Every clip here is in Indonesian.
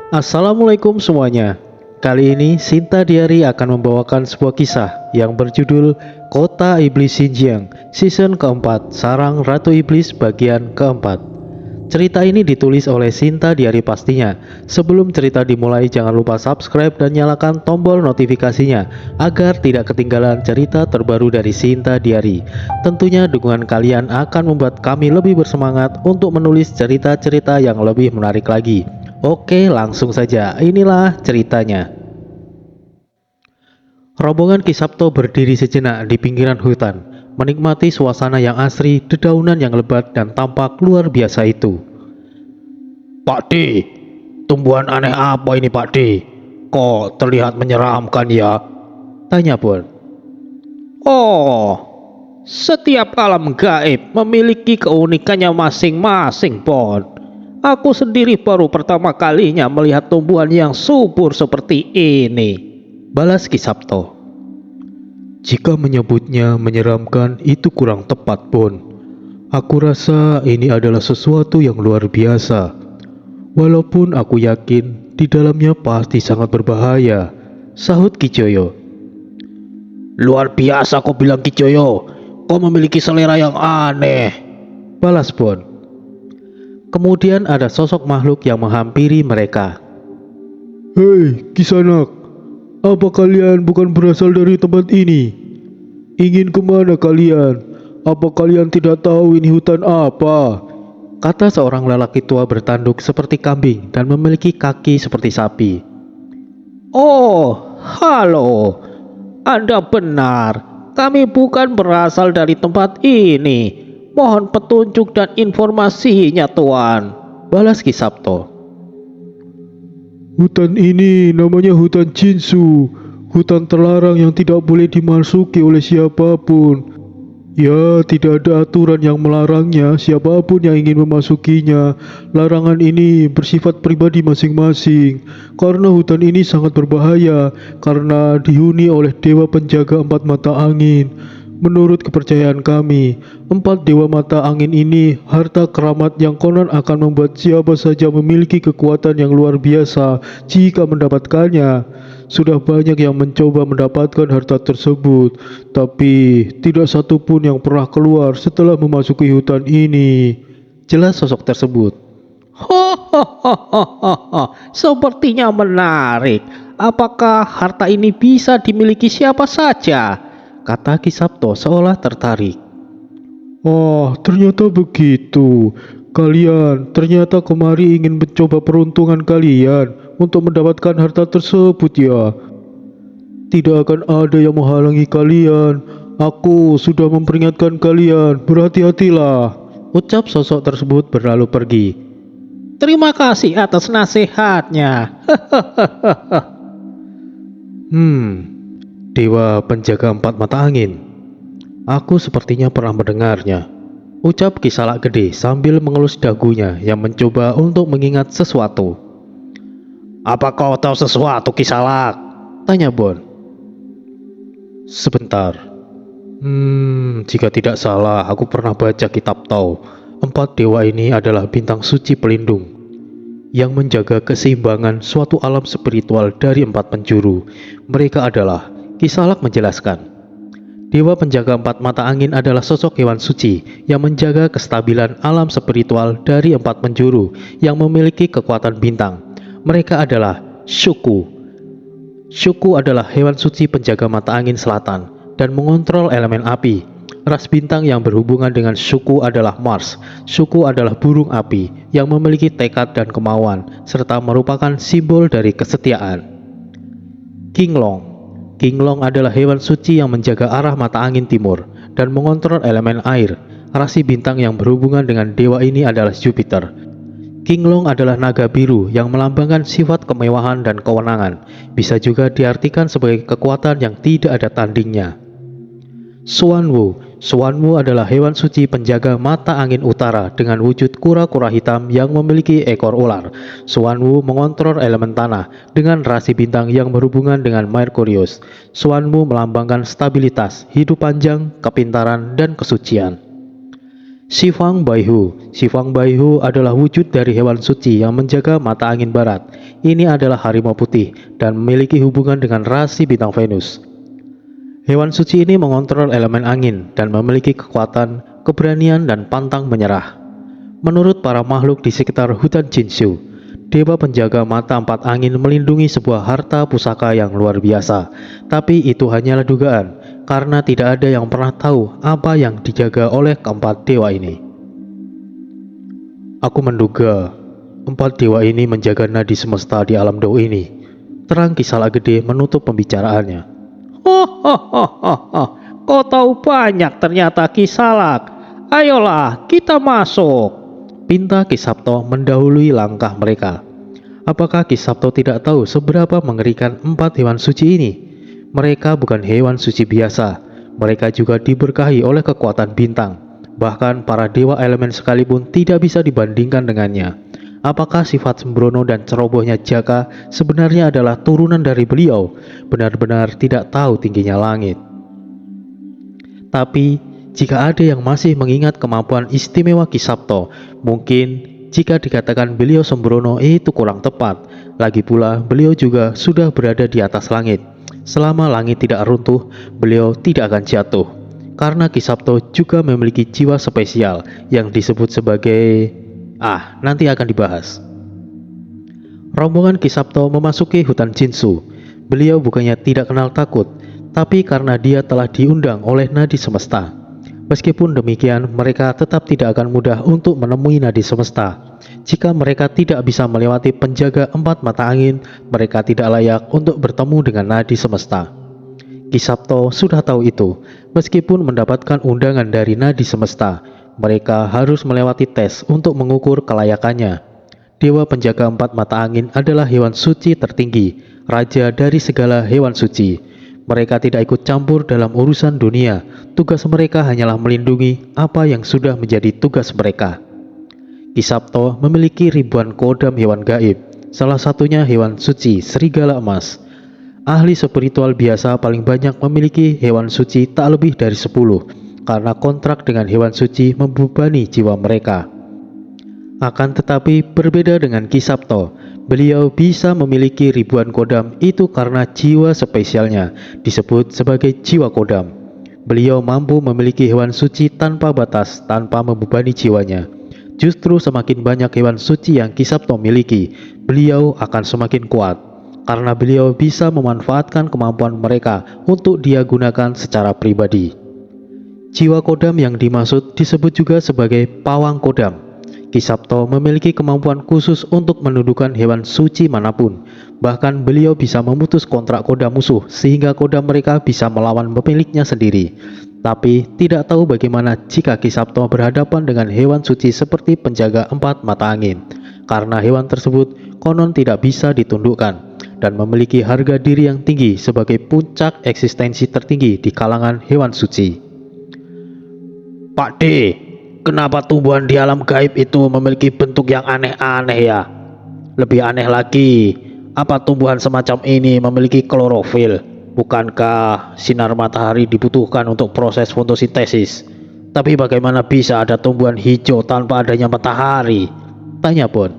Assalamualaikum semuanya. Kali ini Sinta Diary akan membawakan sebuah kisah yang berjudul Kota Iblis Xinjiang, season keempat, Sarang Ratu Iblis bagian keempat. Cerita ini ditulis oleh Sinta Diary pastinya. Sebelum cerita dimulai, jangan lupa subscribe dan nyalakan tombol notifikasinya agar tidak ketinggalan cerita terbaru dari Sinta Diary. Tentunya dukungan kalian akan membuat kami lebih bersemangat untuk menulis cerita-cerita yang lebih menarik lagi. Oke, langsung saja. Inilah ceritanya. Rombongan Ki Sabto berdiri sejenak di pinggiran hutan, menikmati suasana yang asri, dedaunan yang lebat dan tampak luar biasa itu. Pak D, tumbuhan aneh apa ini Pak D? Kok terlihat menyeramkan ya? Tanya Bon. Oh, setiap alam gaib memiliki keunikannya masing-masing, Bon. Aku sendiri baru pertama kalinya melihat tumbuhan yang subur seperti ini, Balas Ki Sabto. Jika menyebutnya menyeramkan itu kurang tepat, Bon. Aku rasa ini adalah sesuatu yang luar biasa. Walaupun aku yakin di dalamnya pasti sangat berbahaya, Sahut Ki Joyo. Luar biasa kau bilang Ki Joyo. Kau memiliki selera yang aneh, Balas Bon. Kemudian ada sosok makhluk yang menghampiri mereka. Hei, Kisanak, apa kalian bukan berasal dari tempat ini? Ingin kemana kalian? Apa kalian tidak tahu ini hutan apa? Kata seorang lelaki tua bertanduk seperti kambing dan memiliki kaki seperti sapi. Oh, halo. Anda benar. Kami bukan berasal dari tempat ini. Mohon petunjuk dan informasinya, Tuan. Balas Ki Sabto. Hutan ini namanya hutan Jinsu, hutan terlarang yang tidak boleh dimasuki oleh siapapun. Ya, tidak ada aturan yang melarangnya, siapapun yang ingin memasukinya. Larangan ini bersifat pribadi masing-masing. Karena hutan ini sangat berbahaya, karena dihuni oleh dewa penjaga empat mata angin. Menurut kepercayaan kami, empat dewa mata angin ini harta keramat yang konon akan membuat siapa saja memiliki kekuatan yang luar biasa jika mendapatkannya. Sudah banyak yang mencoba mendapatkan harta tersebut, tapi tidak satu pun yang pernah keluar setelah memasuki hutan ini. Jelas sosok tersebut. Sepertinya menarik. Apakah harta ini bisa dimiliki siapa saja? Kata Ki Sabto seolah tertarik. Oh, ternyata begitu. Kalian ternyata kemari ingin mencoba peruntungan kalian untuk mendapatkan harta tersebut ya. Tidak akan ada yang menghalangi kalian. Aku sudah memperingatkan kalian, berhati-hatilah. Ucap sosok tersebut berlalu pergi. Terima kasih atas nasihatnya. Dewa penjaga empat mata angin. Aku sepertinya pernah mendengarnya. Ucap Ki Salak Gede sambil mengelus dagunya yang mencoba untuk mengingat sesuatu. Apa kau tahu sesuatu, Ki Salak? Tanya Bon. Sebentar. Jika tidak salah, aku pernah baca kitab Tao. Empat dewa ini adalah bintang suci pelindung yang menjaga keseimbangan suatu alam spiritual dari empat penjuru. Mereka adalah, Ki Salak menjelaskan. Dewa penjaga empat mata angin adalah sosok hewan suci yang menjaga kestabilan alam spiritual dari empat penjuru yang memiliki kekuatan bintang. Mereka adalah Shuku. Shuku adalah hewan suci penjaga mata angin selatan dan mengontrol elemen api. Ras bintang yang berhubungan dengan Shuku adalah Mars. Shuku adalah burung api yang memiliki tekad dan kemauan serta merupakan simbol dari kesetiaan. Qinglong. Qinglong adalah hewan suci yang menjaga arah mata angin timur dan mengontrol elemen air. Rasi bintang yang berhubungan dengan dewa ini adalah Jupiter. Qinglong adalah naga biru yang melambangkan sifat kemewahan dan kewenangan. Bisa juga diartikan sebagai kekuatan yang tidak ada tandingnya. Xuanwu. Xuanwu adalah hewan suci penjaga mata angin utara dengan wujud kura-kura hitam yang memiliki ekor ular. Xuanwu mengontrol elemen tanah dengan rasi bintang yang berhubungan dengan Merkurius. Xuanwu melambangkan stabilitas, hidup panjang, kepintaran, dan kesucian. Sifang Baihu. Sifang Baihu adalah wujud dari hewan suci yang menjaga mata angin barat. Ini adalah harimau putih dan memiliki hubungan dengan rasi bintang Venus. Hewan suci ini mengontrol elemen angin dan memiliki kekuatan, keberanian, dan pantang menyerah. Menurut para makhluk di sekitar hutan Jinsu, dewa penjaga mata empat angin melindungi sebuah harta pusaka yang luar biasa. Tapi itu hanyalah dugaan, karena tidak ada yang pernah tahu apa yang dijaga oleh keempat dewa ini. Aku menduga empat dewa ini menjaga nadi semesta di alam Dao ini. Terang Kisala Gede menutup pembicaraannya. Kau tahu banyak ternyata Kisalak. Ayolah, kita masuk. Pinta Ki Sabto mendahului langkah mereka. Apakah Ki Sabto tidak tahu seberapa mengerikan empat hewan suci ini? Mereka bukan hewan suci biasa. Mereka juga diberkahi oleh kekuatan bintang. Bahkan para dewa elemen sekalipun tidak bisa dibandingkan dengannya. Apakah sifat sembrono dan cerobohnya Jaka sebenarnya adalah turunan dari beliau? Benar-benar tidak tahu tingginya langit. Tapi jika ada yang masih mengingat kemampuan istimewa Ki Sabto, mungkin jika dikatakan beliau sembrono itu kurang tepat. Lagi pula beliau juga sudah berada di atas langit. Selama langit tidak runtuh, beliau tidak akan jatuh. Karena Ki Sabto juga memiliki jiwa spesial yang disebut sebagai... nanti akan dibahas. Rombongan Ki Sabto memasuki hutan Jinsu. Beliau bukannya tidak kenal takut, tapi karena dia telah diundang oleh nadi semesta. Meskipun demikian, mereka tetap tidak akan mudah untuk menemui nadi semesta. Jika mereka tidak bisa melewati penjaga empat mata angin, mereka tidak layak untuk bertemu dengan nadi semesta. Ki Sabto sudah tahu itu. Meskipun mendapatkan undangan dari nadi semesta, mereka harus melewati tes untuk mengukur kelayakannya. Dewa penjaga empat mata angin adalah hewan suci tertinggi, raja dari segala hewan suci. Mereka tidak ikut campur dalam urusan dunia. Tugas mereka hanyalah melindungi apa yang sudah menjadi tugas mereka. Ki Sabto memiliki ribuan kodam hewan gaib, salah satunya hewan suci serigala emas. Ahli spiritual biasa paling banyak memiliki hewan suci tak lebih dari 10, karena kontrak dengan hewan suci membebani jiwa mereka. Akan tetapi berbeda dengan Ki Sabto, beliau bisa memiliki ribuan kodam itu karena jiwa spesialnya disebut sebagai jiwa kodam. Beliau mampu memiliki hewan suci tanpa batas, tanpa membebani jiwanya. Justru semakin banyak hewan suci yang Ki Sabto miliki, beliau akan semakin kuat. Karena beliau bisa memanfaatkan kemampuan mereka untuk dia gunakan secara pribadi. Jiwa kodam yang dimaksud disebut juga sebagai pawang kodam. Ki Sabto memiliki kemampuan khusus untuk menundukkan hewan suci manapun. Bahkan beliau bisa memutus kontrak kodam musuh sehingga kodam mereka bisa melawan pemiliknya sendiri. Tapi tidak tahu bagaimana jika Ki Sabto berhadapan dengan hewan suci seperti penjaga empat mata angin. Karena hewan tersebut konon tidak bisa ditundukkan dan memiliki harga diri yang tinggi sebagai puncak eksistensi tertinggi di kalangan hewan suci. Pak D, kenapa tumbuhan di alam gaib itu memiliki bentuk yang aneh-aneh ya? Lebih aneh lagi, apa tumbuhan semacam ini memiliki klorofil? Bukankah sinar matahari dibutuhkan untuk proses fotosintesis? Tapi bagaimana bisa ada tumbuhan hijau tanpa adanya matahari? Tanya Bon.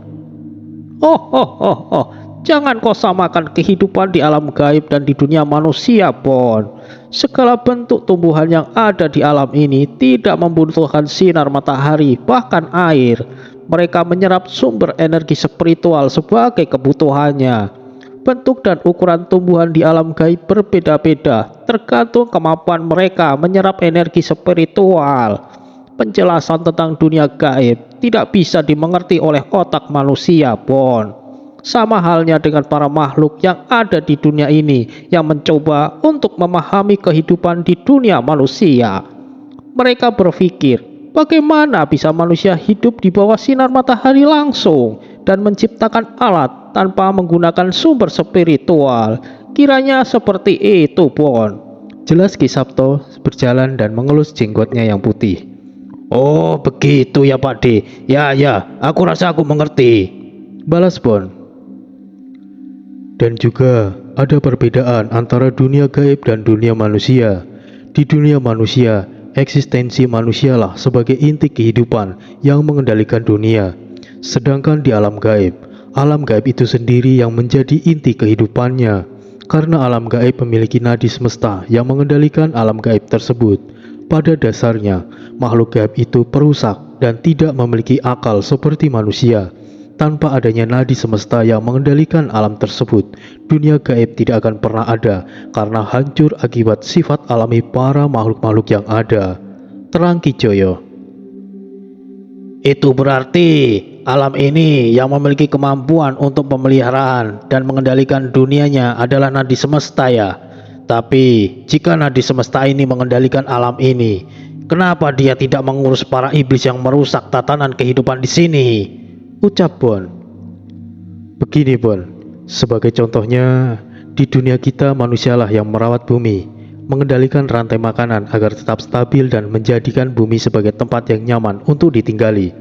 Jangan kau samakan kehidupan di alam gaib dan di dunia manusia, Bon. Segala bentuk tumbuhan yang ada di alam ini tidak membutuhkan sinar matahari, bahkan air. Mereka menyerap sumber energi spiritual sebagai kebutuhannya. Bentuk dan ukuran tumbuhan di alam gaib berbeda-beda, tergantung kemampuan mereka menyerap energi spiritual. Penjelasan tentang dunia gaib tidak bisa dimengerti oleh otak manusia, Bon. Sama halnya dengan para makhluk yang ada di dunia ini yang mencoba untuk memahami kehidupan di dunia manusia. Mereka berpikir, bagaimana bisa manusia hidup di bawah sinar matahari langsung dan menciptakan alat tanpa menggunakan sumber spiritual. Kiranya seperti itu, Bon. Jelas Ki Sabto berjalan dan mengelus jenggotnya yang putih. Oh, begitu ya Pak D. Ya, aku rasa aku mengerti, balas Bon. Dan juga ada perbedaan antara dunia gaib dan dunia manusia. Di dunia manusia, eksistensi manusialah sebagai inti kehidupan yang mengendalikan dunia. Sedangkan di alam gaib itu sendiri yang menjadi inti kehidupannya. Karena alam gaib memiliki nadi semesta yang mengendalikan alam gaib tersebut. Pada dasarnya, makhluk gaib itu perusak dan tidak memiliki akal seperti manusia. Tanpa adanya nadi semesta yang mengendalikan alam tersebut, dunia gaib tidak akan pernah ada karena hancur akibat sifat alami para makhluk-makhluk yang ada. Terang Ki Joyo. Itu berarti alam ini yang memiliki kemampuan untuk pemeliharaan dan mengendalikan dunianya adalah nadi semesta ya. Tapi jika nadi semesta ini mengendalikan alam ini, kenapa dia tidak mengurus para iblis yang merusak tatanan kehidupan di sini? Ucap Bon. Begini Bon, sebagai contohnya, di dunia kita manusialah yang merawat bumi, mengendalikan rantai makanan agar tetap stabil dan menjadikan bumi sebagai tempat yang nyaman untuk ditinggali.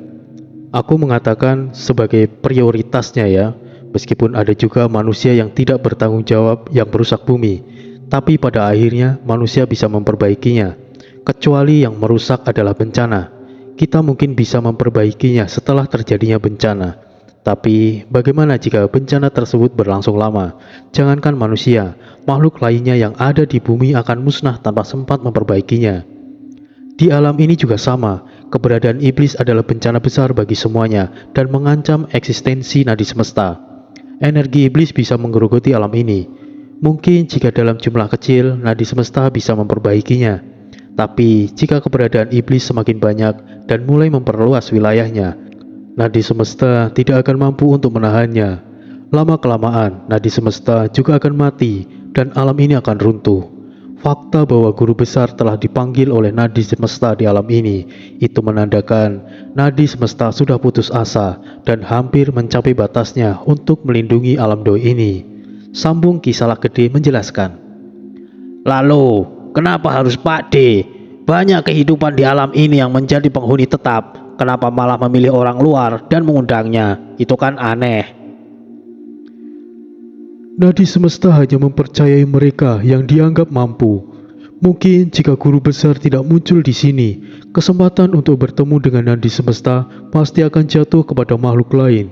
Aku mengatakan sebagai prioritasnya ya, meskipun ada juga manusia yang tidak bertanggung jawab yang merusak bumi, tapi pada akhirnya manusia bisa memperbaikinya. Kecuali yang merusak adalah bencana. Kita mungkin bisa memperbaikinya setelah terjadinya bencana. Tapi bagaimana jika bencana tersebut berlangsung lama? Jangankan manusia, makhluk lainnya yang ada di bumi akan musnah tanpa sempat memperbaikinya. Di alam ini juga sama, keberadaan iblis adalah bencana besar bagi semuanya dan mengancam eksistensi nadi semesta. Energi iblis bisa menggerogoti alam ini. Mungkin jika dalam jumlah kecil, nadi semesta bisa memperbaikinya. Tapi jika keberadaan iblis semakin banyak dan mulai memperluas wilayahnya, nadi semesta tidak akan mampu untuk menahannya. Lama-kelamaan, nadi semesta juga akan mati dan alam ini akan runtuh. Fakta bahwa guru besar telah dipanggil oleh nadi semesta di alam ini, itu menandakan nadi semesta sudah putus asa dan hampir mencapai batasnya untuk melindungi alam doi ini. Sambung Ki Salak Gede menjelaskan. Lalu, kenapa harus Pak D? Banyak kehidupan di alam ini yang menjadi penghuni tetap. Kenapa malah memilih orang luar dan mengundangnya? Itu kan aneh. Nadi semesta hanya mempercayai mereka yang dianggap mampu. Mungkin jika guru besar tidak muncul di sini, kesempatan untuk bertemu dengan nadi semesta pasti akan jatuh kepada makhluk lain.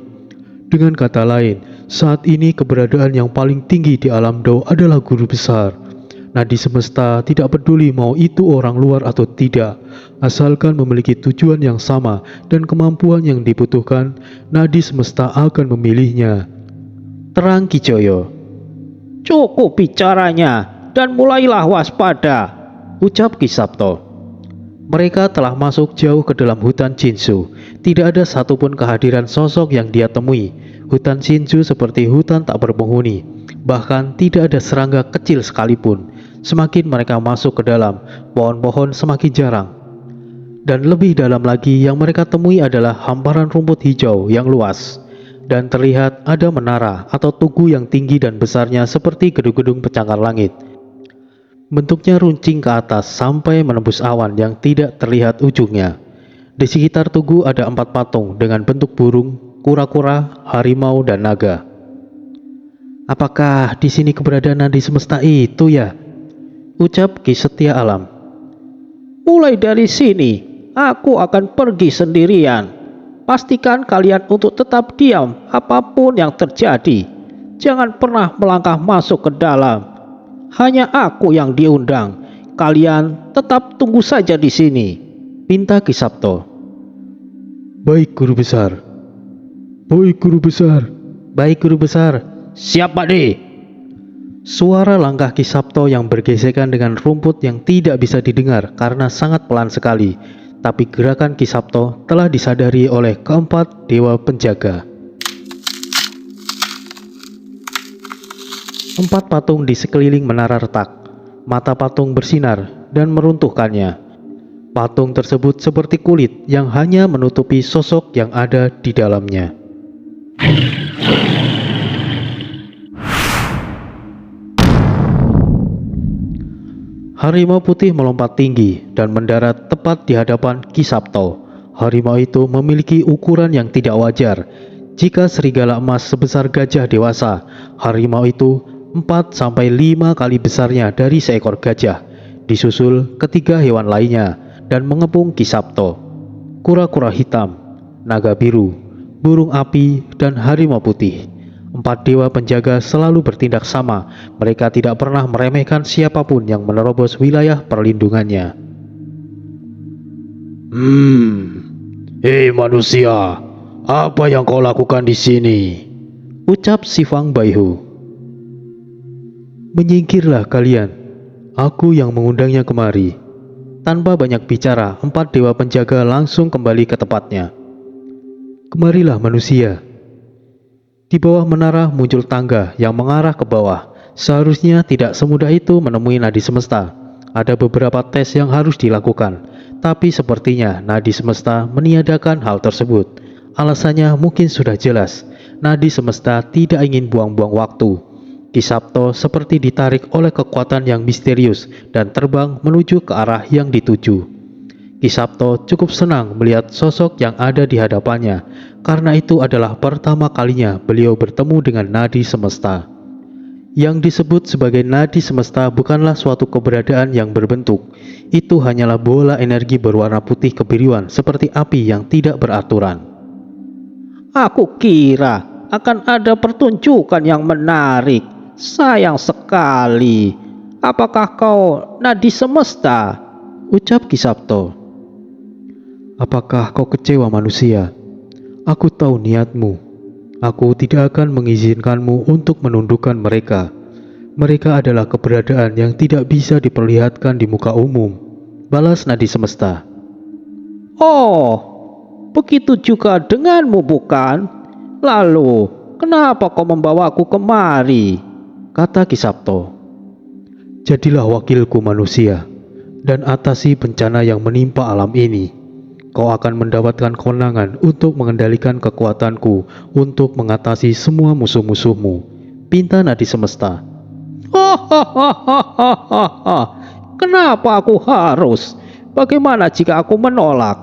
Dengan kata lain, saat ini keberadaan yang paling tinggi di alam Do adalah guru besar. Nadi semesta tidak peduli mau itu orang luar atau tidak, asalkan memiliki tujuan yang sama dan kemampuan yang dibutuhkan, nadi semesta akan memilihnya. Terang Ki Joyo. Cukup bicaranya dan mulailah waspada, ucap Ki Sabto. Mereka telah masuk jauh ke dalam hutan Jinsu. Tidak ada satupun kehadiran sosok yang dia temui. Hutan Jinsu seperti hutan tak berpenghuni. Bahkan tidak ada serangga kecil sekalipun. Semakin mereka masuk ke dalam, pohon-pohon semakin jarang. Dan lebih dalam lagi yang mereka temui adalah hamparan rumput hijau yang luas. Dan terlihat ada menara atau tugu yang tinggi dan besarnya seperti gedung-gedung pencakar langit. Bentuknya runcing ke atas sampai menembus awan yang tidak terlihat ujungnya. Di sekitar tugu ada 4 patung dengan bentuk burung, kura-kura, harimau, dan naga. Apakah di sini keberadaan nadi semesta itu ya? Ucap Ki Setia Alam. Mulai dari sini, aku akan pergi sendirian. Pastikan kalian untuk tetap diam apapun yang terjadi. Jangan pernah melangkah masuk ke dalam. Hanya aku yang diundang. Kalian tetap tunggu saja di sini, pinta Ki Sabto. Baik guru besar. Baik guru besar. Baik guru besar. Siap Pak D. Suara langkah Ki Sabto yang bergesekan dengan rumput yang tidak bisa didengar karena sangat pelan sekali. Tapi gerakan Ki Sabto telah disadari oleh keempat dewa penjaga. 4 patung di sekeliling menara retak. Mata patung bersinar dan meruntuhkannya. Patung tersebut seperti kulit yang hanya menutupi sosok yang ada di dalamnya. Harimau putih melompat tinggi dan mendarat tepat di hadapan Ki Sabto. Harimau itu memiliki ukuran yang tidak wajar. Jika serigala emas sebesar gajah dewasa, harimau itu 4-5 kali besarnya dari seekor gajah. Disusul ketiga hewan lainnya. dan mengepung Ki Sabto. Kura-kura hitam, naga biru, burung api, dan harimau putih. 4 dewa penjaga selalu bertindak sama. Mereka tidak pernah meremehkan siapapun yang menerobos wilayah perlindungannya. Hei manusia, apa yang kau lakukan di sini? Ucap Sifang Baihu. Menyingkirlah kalian. Aku yang mengundangnya kemari. Tanpa banyak bicara, 4 dewa penjaga langsung kembali ke tempatnya. Kemarilah manusia. Di bawah menara muncul tangga yang mengarah ke bawah. Seharusnya tidak semudah itu menemui nadi semesta. Ada beberapa tes yang harus dilakukan, tapi sepertinya nadi semesta meniadakan hal tersebut. Alasannya mungkin sudah jelas. Nadi semesta tidak ingin buang-buang waktu. Ki Sabto seperti ditarik oleh kekuatan yang misterius dan terbang menuju ke arah yang dituju. Ki Sabto cukup senang melihat sosok yang ada di hadapannya, karena itu adalah pertama kalinya beliau bertemu dengan nadi semesta. Yang disebut sebagai nadi semesta bukanlah suatu keberadaan yang berbentuk. Itu hanyalah bola energi berwarna putih kebiruan seperti api yang tidak beraturan. Aku kira akan ada pertunjukan yang menarik. Sayang sekali. Apakah kau nadi semesta? Ucap Ki Sabto. Apakah kau kecewa manusia? Aku tahu niatmu. Aku tidak akan mengizinkanmu untuk menundukkan mereka. Mereka adalah keberadaan yang tidak bisa diperlihatkan di muka umum. Balas nadi semesta. Oh, begitu juga denganmu bukan? Lalu, kenapa kau membawaku kemari? Kata Ki Sabto. Jadilah wakilku manusia, dan atasi bencana yang menimpa alam ini. Kau akan mendapatkan kewenangan untuk mengendalikan kekuatanku untuk mengatasi semua musuh-musuhmu. Pinta nadi semesta. Kenapa aku harus? Bagaimana jika aku menolak?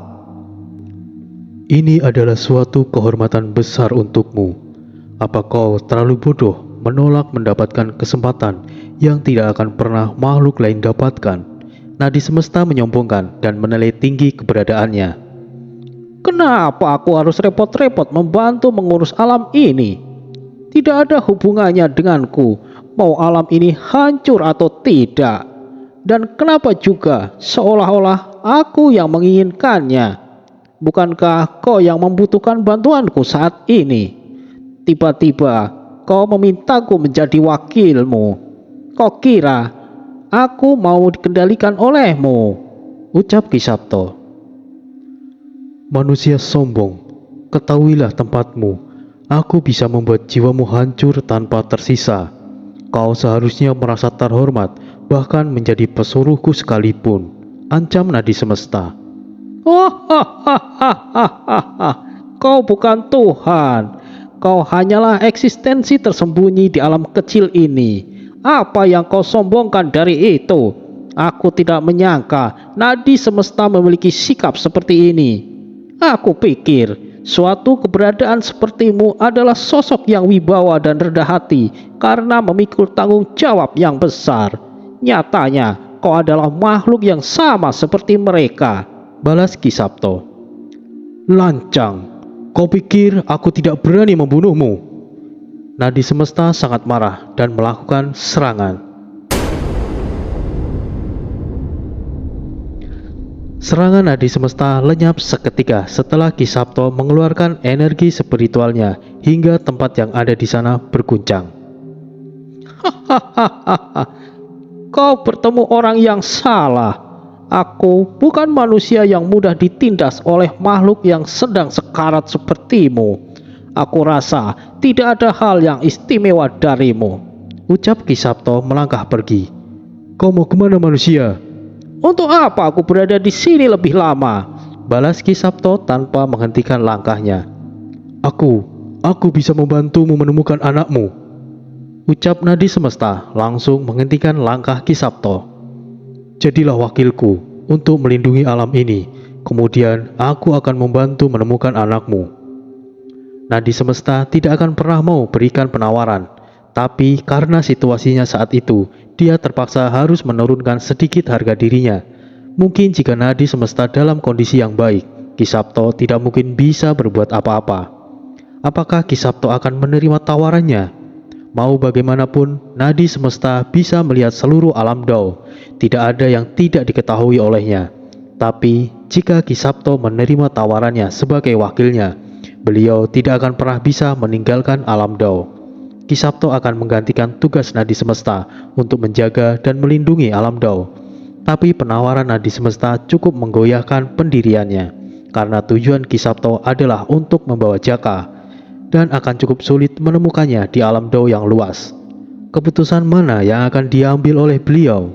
Ini adalah suatu kehormatan besar untukmu. Apa kau terlalu bodoh menolak mendapatkan kesempatan yang tidak akan pernah makhluk lain dapatkan? Nadi semesta menyombongkan dan menilai tinggi keberadaannya. Kenapa aku harus repot-repot membantu mengurus alam ini? Tidak ada hubungannya denganku, mau alam ini hancur atau tidak. Dan kenapa juga seolah-olah aku yang menginginkannya? Bukankah kau yang membutuhkan bantuanku saat ini? Tiba-tiba kau memintaku menjadi wakilmu. Kau kira aku mau dikendalikan olehmu? Ucap Ki Sabto. Manusia sombong, ketahuilah tempatmu. Aku bisa membuat jiwamu hancur tanpa tersisa. Kau seharusnya merasa terhormat, bahkan menjadi pesuruhku sekalipun. Ancam nadi semesta. Kau bukan Tuhan. Kau hanyalah eksistensi tersembunyi di alam kecil ini. Apa yang kau sombongkan dari itu? Aku tidak menyangka nadi semesta memiliki sikap seperti ini. Aku pikir suatu keberadaan sepertimu adalah sosok yang wibawa dan rendah hati karena memikul tanggung jawab yang besar. Nyatanya kau adalah makhluk yang sama seperti mereka. Balas Ki Sabto. Lancang, kau pikir aku tidak berani membunuhmu? Nadi semesta sangat marah dan melakukan serangan. Serangan nadi semesta lenyap seketika setelah Ki Sabto mengeluarkan energi spiritualnya hingga tempat yang ada di sana berguncang. Kau bertemu orang yang salah. Aku bukan manusia yang mudah ditindas oleh makhluk yang sedang sekarat sepertimu. Aku rasa tidak ada hal yang istimewa darimu. Ucap Ki Sabto melangkah pergi. Kau mau kemana manusia? Untuk apa aku berada di sini lebih lama? Balas Ki Sabto tanpa menghentikan langkahnya. Aku bisa membantumu menemukan anakmu. Ucap nadi semesta langsung menghentikan langkah Ki Sabto. Jadilah wakilku untuk melindungi alam ini. Kemudian aku akan membantu menemukan anakmu. Nadi semesta tidak akan pernah mau berikan penawaran. Tapi karena situasinya saat itu, dia terpaksa harus menurunkan sedikit harga dirinya. Mungkin jika nadi semesta dalam kondisi yang baik, Ki Sabto tidak mungkin bisa berbuat apa-apa. Apakah Ki Sabto akan menerima tawarannya? Mau bagaimanapun, nadi semesta bisa melihat seluruh alam Dao. Tidak ada yang tidak diketahui olehnya. Tapi, jika Ki Sabto menerima tawarannya sebagai wakilnya, beliau tidak akan pernah bisa meninggalkan alam Dao. Ki Sabto akan menggantikan tugas nadi semesta untuk menjaga dan melindungi alam Dao. Tapi penawaran nadi semesta cukup menggoyahkan pendiriannya, karena tujuan Ki Sabto adalah untuk membawa Jaka, dan akan cukup sulit menemukannya di alam Dao yang luas. Keputusan mana yang akan diambil oleh beliau?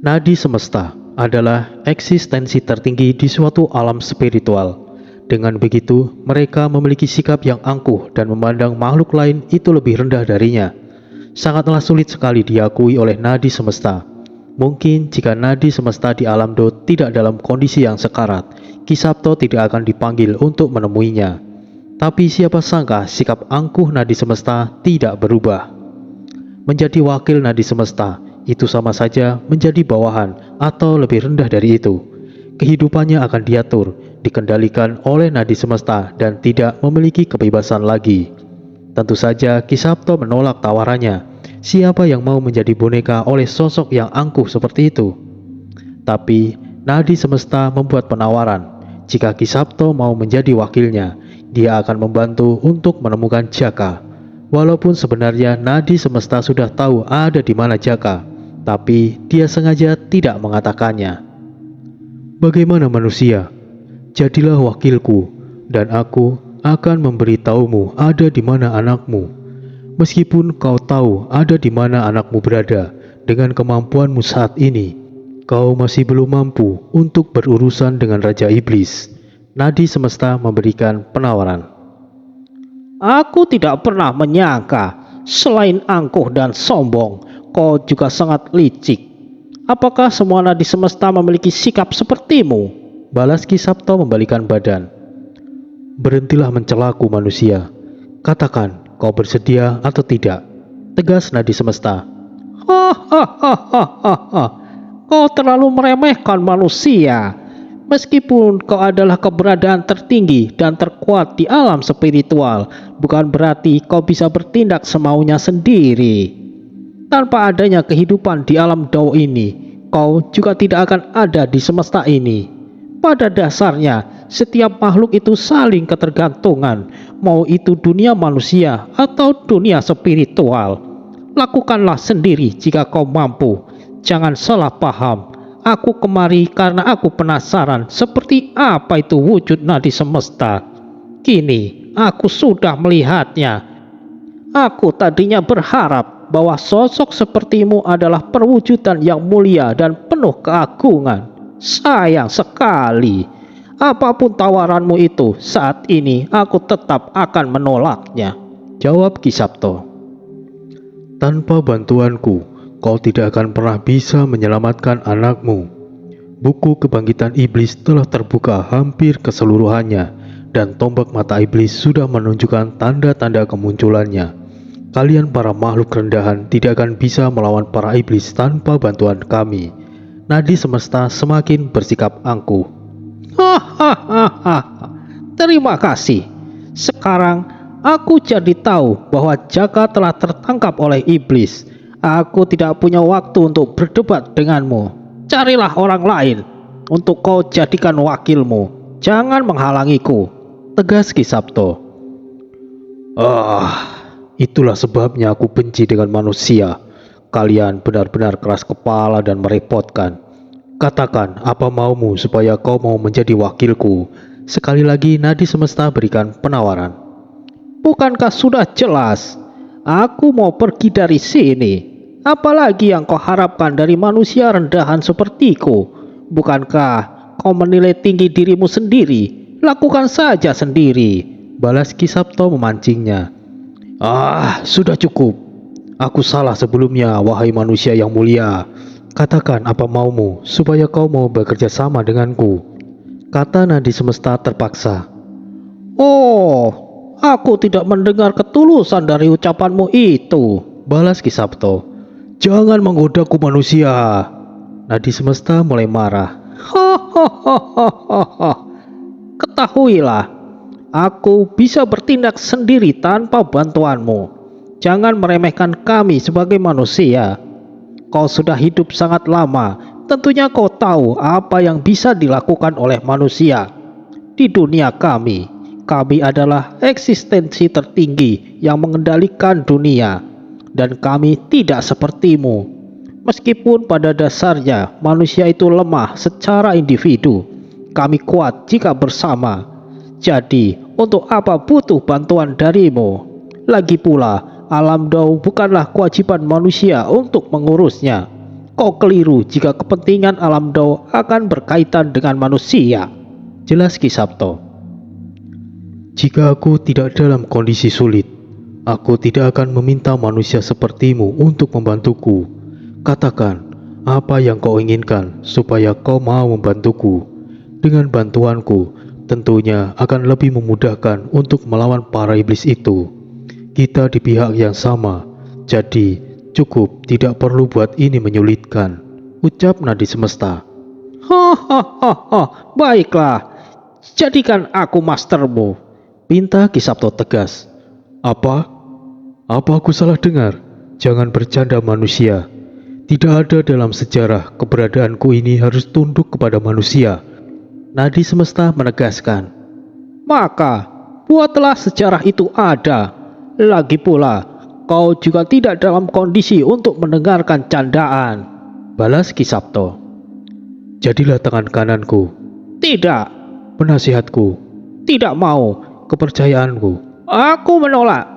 Nadi semesta adalah eksistensi tertinggi di suatu alam spiritual. Dengan begitu, mereka memiliki sikap yang angkuh dan memandang makhluk lain itu lebih rendah darinya. Sangatlah sulit sekali diakui oleh nadi semesta. Mungkin jika nadi semesta di alam Dao tidak dalam kondisi yang sekarat, Ki Sabto tidak akan dipanggil untuk menemuinya. Tapi siapa sangka sikap angkuh nadi semesta tidak berubah. Menjadi wakil nadi semesta itu sama saja menjadi bawahan atau lebih rendah dari itu. Kehidupannya akan diatur, dikendalikan oleh nadi semesta dan tidak memiliki kebebasan lagi. Tentu saja Ki Sabto menolak tawarannya. Siapa yang mau menjadi boneka oleh sosok yang angkuh seperti itu? Tapi nadi semesta membuat penawaran. Jika Ki Sabto mau menjadi wakilnya, dia akan membantu untuk menemukan Jaka. Walaupun sebenarnya nadi semesta sudah tahu ada di mana Jaka, tapi dia sengaja tidak mengatakannya. Bagaimana manusia? Jadilah wakilku, dan aku akan memberitahumu ada di mana anakmu. Meskipun kau tahu ada di mana anakmu berada, dengan kemampuanmu saat ini, kau masih belum mampu untuk berurusan dengan Raja Iblis. Nadi semesta memberikan penawaran. Aku tidak pernah menyangka, selain angkuh dan sombong, kau juga sangat licik. Apakah semua nadi semesta memiliki sikap sepertimu? Balas Ki Sabto membalikan badan. Berhentilah mencelaku manusia. Katakan, kau bersedia atau tidak? Tegas nadi semesta. Hahaha, kau terlalu meremehkan manusia. Meskipun kau adalah keberadaan tertinggi dan terkuat di alam spiritual, bukan berarti kau bisa bertindak semaunya sendiri. Tanpa adanya kehidupan di alam Dao ini, kau juga tidak akan ada di semesta ini. Pada dasarnya, setiap makhluk itu saling ketergantungan, mau itu dunia manusia atau dunia spiritual. Lakukanlah sendiri jika kau mampu. Jangan salah paham. Aku kemari karena aku penasaran seperti apa itu wujud nadi semesta. Kini aku sudah melihatnya. Aku tadinya berharap bahwa sosok sepertimu adalah perwujudan yang mulia dan penuh keagungan. Sayang sekali, apapun tawaranmu itu, saat ini aku tetap akan menolaknya. Jawab Ki Sabto. Tanpa bantuanku, kau tidak akan pernah bisa menyelamatkan anakmu. Buku kebangkitan iblis telah terbuka hampir keseluruhannya, dan tombak mata iblis sudah menunjukkan tanda-tanda kemunculannya. Kalian para makhluk rendahan tidak akan bisa melawan para iblis tanpa bantuan kami. Nadi semesta semakin bersikap angkuh. Hahaha, terima kasih. Sekarang aku jadi tahu bahwa Jaka telah tertangkap oleh iblis. Aku tidak punya waktu untuk berdebat denganmu. Carilah orang lain untuk kau jadikan wakilmu. Jangan menghalangiku. Tegas Ki Sabto. Itulah sebabnya aku benci dengan manusia. Kalian benar-benar keras kepala dan merepotkan. Katakan apa maumu supaya kau mau menjadi wakilku. Sekali lagi nadi semesta berikan penawaran. Bukankah sudah jelas? Aku mau pergi dari sini. Apalagi yang kau harapkan dari manusia rendahan sepertiku? Bukankah kau menilai tinggi dirimu sendiri? Lakukan saja sendiri. Balas Ki Sabto memancingnya. Sudah cukup. Aku salah sebelumnya, wahai manusia yang mulia. Katakan apa maumu supaya kau mau bekerja sama denganku. Kata nadi semesta terpaksa. Oh, aku tidak mendengar ketulusan dari ucapanmu itu. Balas Ki Sabto. Jangan menggodaku manusia. Nadi semesta mulai marah. Hahaha. Ketahuilah, aku bisa bertindak sendiri tanpa bantuanmu. Jangan meremehkan kami sebagai manusia. Kau sudah hidup sangat lama, tentunya kau tahu apa yang bisa dilakukan oleh manusia. Di dunia kami adalah eksistensi tertinggi yang mengendalikan dunia. Dan kami tidak sepertimu. Meskipun pada dasarnya manusia itu lemah secara individu, kami kuat jika bersama. Jadi, untuk apa butuh bantuan darimu? Lagi pula, alam Dao bukanlah kewajiban manusia untuk mengurusnya. Kau keliru jika kepentingan alam Dao akan berkaitan dengan manusia. Jelas Ki Sabto. Jika aku tidak dalam kondisi sulit, aku tidak akan meminta manusia sepertimu untuk membantuku. Katakan, apa yang kau inginkan supaya kau mau membantuku. Dengan bantuanku, tentunya akan lebih memudahkan untuk melawan para iblis itu. Kita di pihak yang sama, jadi cukup tidak perlu buat ini menyulitkan, ucap nadi semesta. Hahaha, baiklah, jadikan aku mastermu, pinta Ki Sabto tegas. Apa? Apa aku salah dengar? Jangan bercanda manusia. Tidak ada dalam sejarah keberadaanku ini harus tunduk kepada manusia. Nadi semesta menegaskan. Maka buatlah sejarah itu ada. Lagi pula, kau juga tidak dalam kondisi untuk mendengarkan candaan, balas Ki Sabto. Jadilah tangan kananku. Tidak. Penasihatku. Tidak mau. Kepercayaanku. Aku menolak.